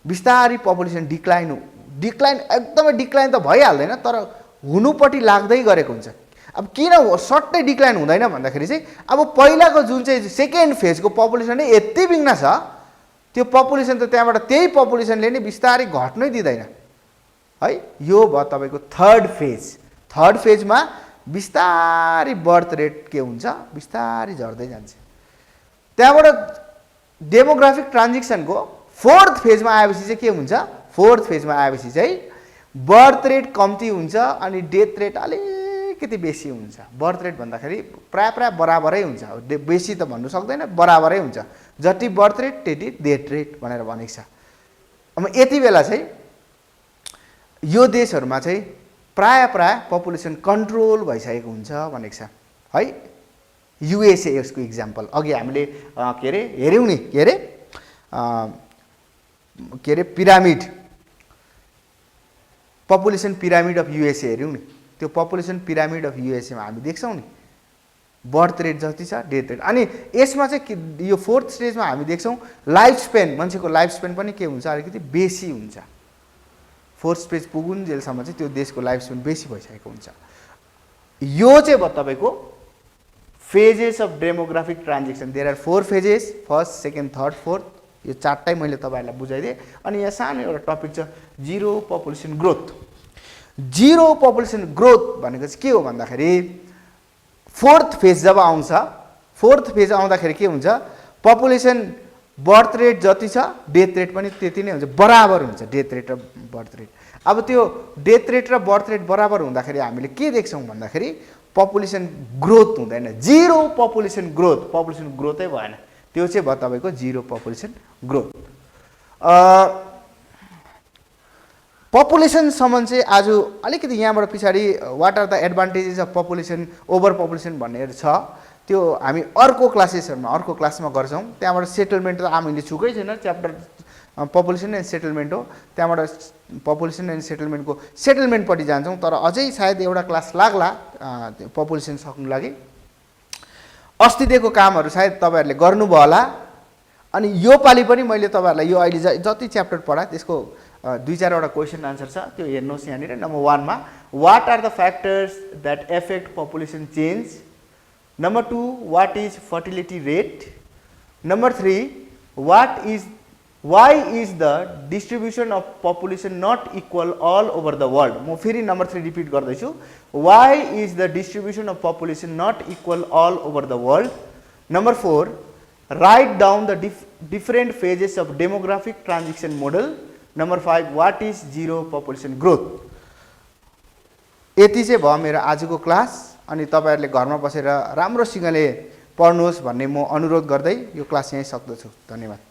बिस्तारै पपुलेसन डिक्लाइन एकदमै डिक्लाइन त भइहाल्दैन, तर हुनुपट्टि लाग्दै गरेको हुन्छ। अब किन सट्टै डिक्लाइन हुँदैन भन्दाखेरि चाहिँ अब पहिलाको जुन चाहिँ सेकेन्ड फेजको पपुलेसन नै यति बिघ्न छ, त्यो पपुलेसन त त्यहाँबाट त्यही पपुलेसनले नै बिस्तारै घट्नै दिँदैन है। यो भयो तपाईँको थर्ड फेज। थर्ड फेजमा बिस्तारै बर्थ रेट के हुन्छ, बिस्तारै झर्दै जान्छ। त्यहाँबाट डेमोग्राफिक ट्रान्जिसनको फोर्थ फेजमा आएपछि चाहिँ के हुन्छ, फोर्थ फेजमा आएपछि चाहिँ बर्थ रेट कम्ती हुन्छ अनि डेथ रेट अलिक अलिकति बेसी हुन्छ। बर्थ रेट भन्दाखेरि प्राय बराबरै हुन्छ, बेसी त भन्नु सक्दैन, बराबरै हुन्छ। जति बर्थ रेट त्यति डेथ रेट भनेर भनेको छ। अब यति बेला चाहिँ यो देशहरूमा चाहिँ प्राय पपुलेसन कन्ट्रोल भइसकेको हुन्छ भनेको छ है। युएसए यसको इक्जाम्पल अघि हामीले के अरे हेऱ्यौँ नि, के अरे pyramid, population pyramid of USA हेऱ्यौँ नि। त्यो पपुलेसन पिरामिड अफ युएसएमा हामी देख्छौँ नि बर्थ रेट जति छ डेथ रेट। अनि यसमा चाहिँ यो फोर्थ स्टेजमा हामी देख्छौँ लाइफ स्पेन, मान्छेको लाइफ स्पेन पनि के हुन्छ, अलिकति बेसी हुन्छ। फोर्थ स्टेज पुगुन्जेलसम्म चाहिँ त्यो देशको लाइफ स्पेन बेसी भइसकेको हुन्छ। यो चाहिँ भयो तपाईँको phases of demographic transition. There are 4 phases, first, second, third, fourth. यो 4टै मैले तपाईँहरूलाई बुझाइदिएँ। अनि यहाँ सानो एउटा टपिक छ zero population growth. Zero population growth भनेको चाहिँ के हो भन्दाखेरि फोर्थ फेज जब आउँछ, फोर्थ फेज आउँदाखेरि के हुन्छ, पपुलेसन बर्थ रेट जति छ डेथ रेट पनि त्यति नै हुन्छ, बराबर हुन्छ डेथ रेट र बर्थ रेट। अब त्यो डेथ रेट र बर्थ रेट बराबर हुँदाखेरि हामीले के देख्छौँ भन्दाखेरि पपुलेसन ग्रोथ हुँदैन, जिरो पपुलेसन ग्रोथ, पपुलेसन ग्रोथै भएन। त्यो चाहिँ भयो तपाईँको जिरो पपुलेसन ग्रोथ। पपुलेसनसम्म चाहिँ आज अलिकति यहाँबाट पछाडि what are the advantages of population, over population भन्ने छ, त्यो हामी अर्को क्लासमा गर्छौँ। त्यहाँबाट सेटलमेन्ट त हामीले छुकै छैन, च्याप्टर पपुलेसन एन्ड सेटलमेन्ट हो, त्यहाँबाट पपुलेसन एन्ड सेटलमेन्टको सेटलमेन्टपट्टि जान्छौँ। तर अझै सायद एउटा क्लास लाग्ला पपुलेसन सक्नु लागि। अस्ति दिएको कामहरू सायद तपाईँहरूले गर्नुभयो होला। अनि यो पालि पनि मैले तपाईँहरूलाई यो अहिले जति च्याप्टर पढाएँ त्यसको 2-4वटा क्वेसन आन्सर छ, त्यो हेर्नुहोस् यहाँनिर। नम्बर 1 मा what are the factors that effect population change. Number 2 what is fertility rate. Number 3 why is the distribution of population not equal all over the world। म फेरि नम्बर 3 रिपिट गर्दैछु, why is the distribution of population not equal all over the world। Number 4 write down the different phases of demographic transition model। Number 5 what is zero population growth। यति चाहिँ भयो मेरो आजको class. अनि तपाईँहरूले घरमा बसेर राम्रोसँगले पढ्नुहोस् भन्ने म अनुरोध गर्दै यो क्लास यहीँ सक्दछु। धन्यवाद।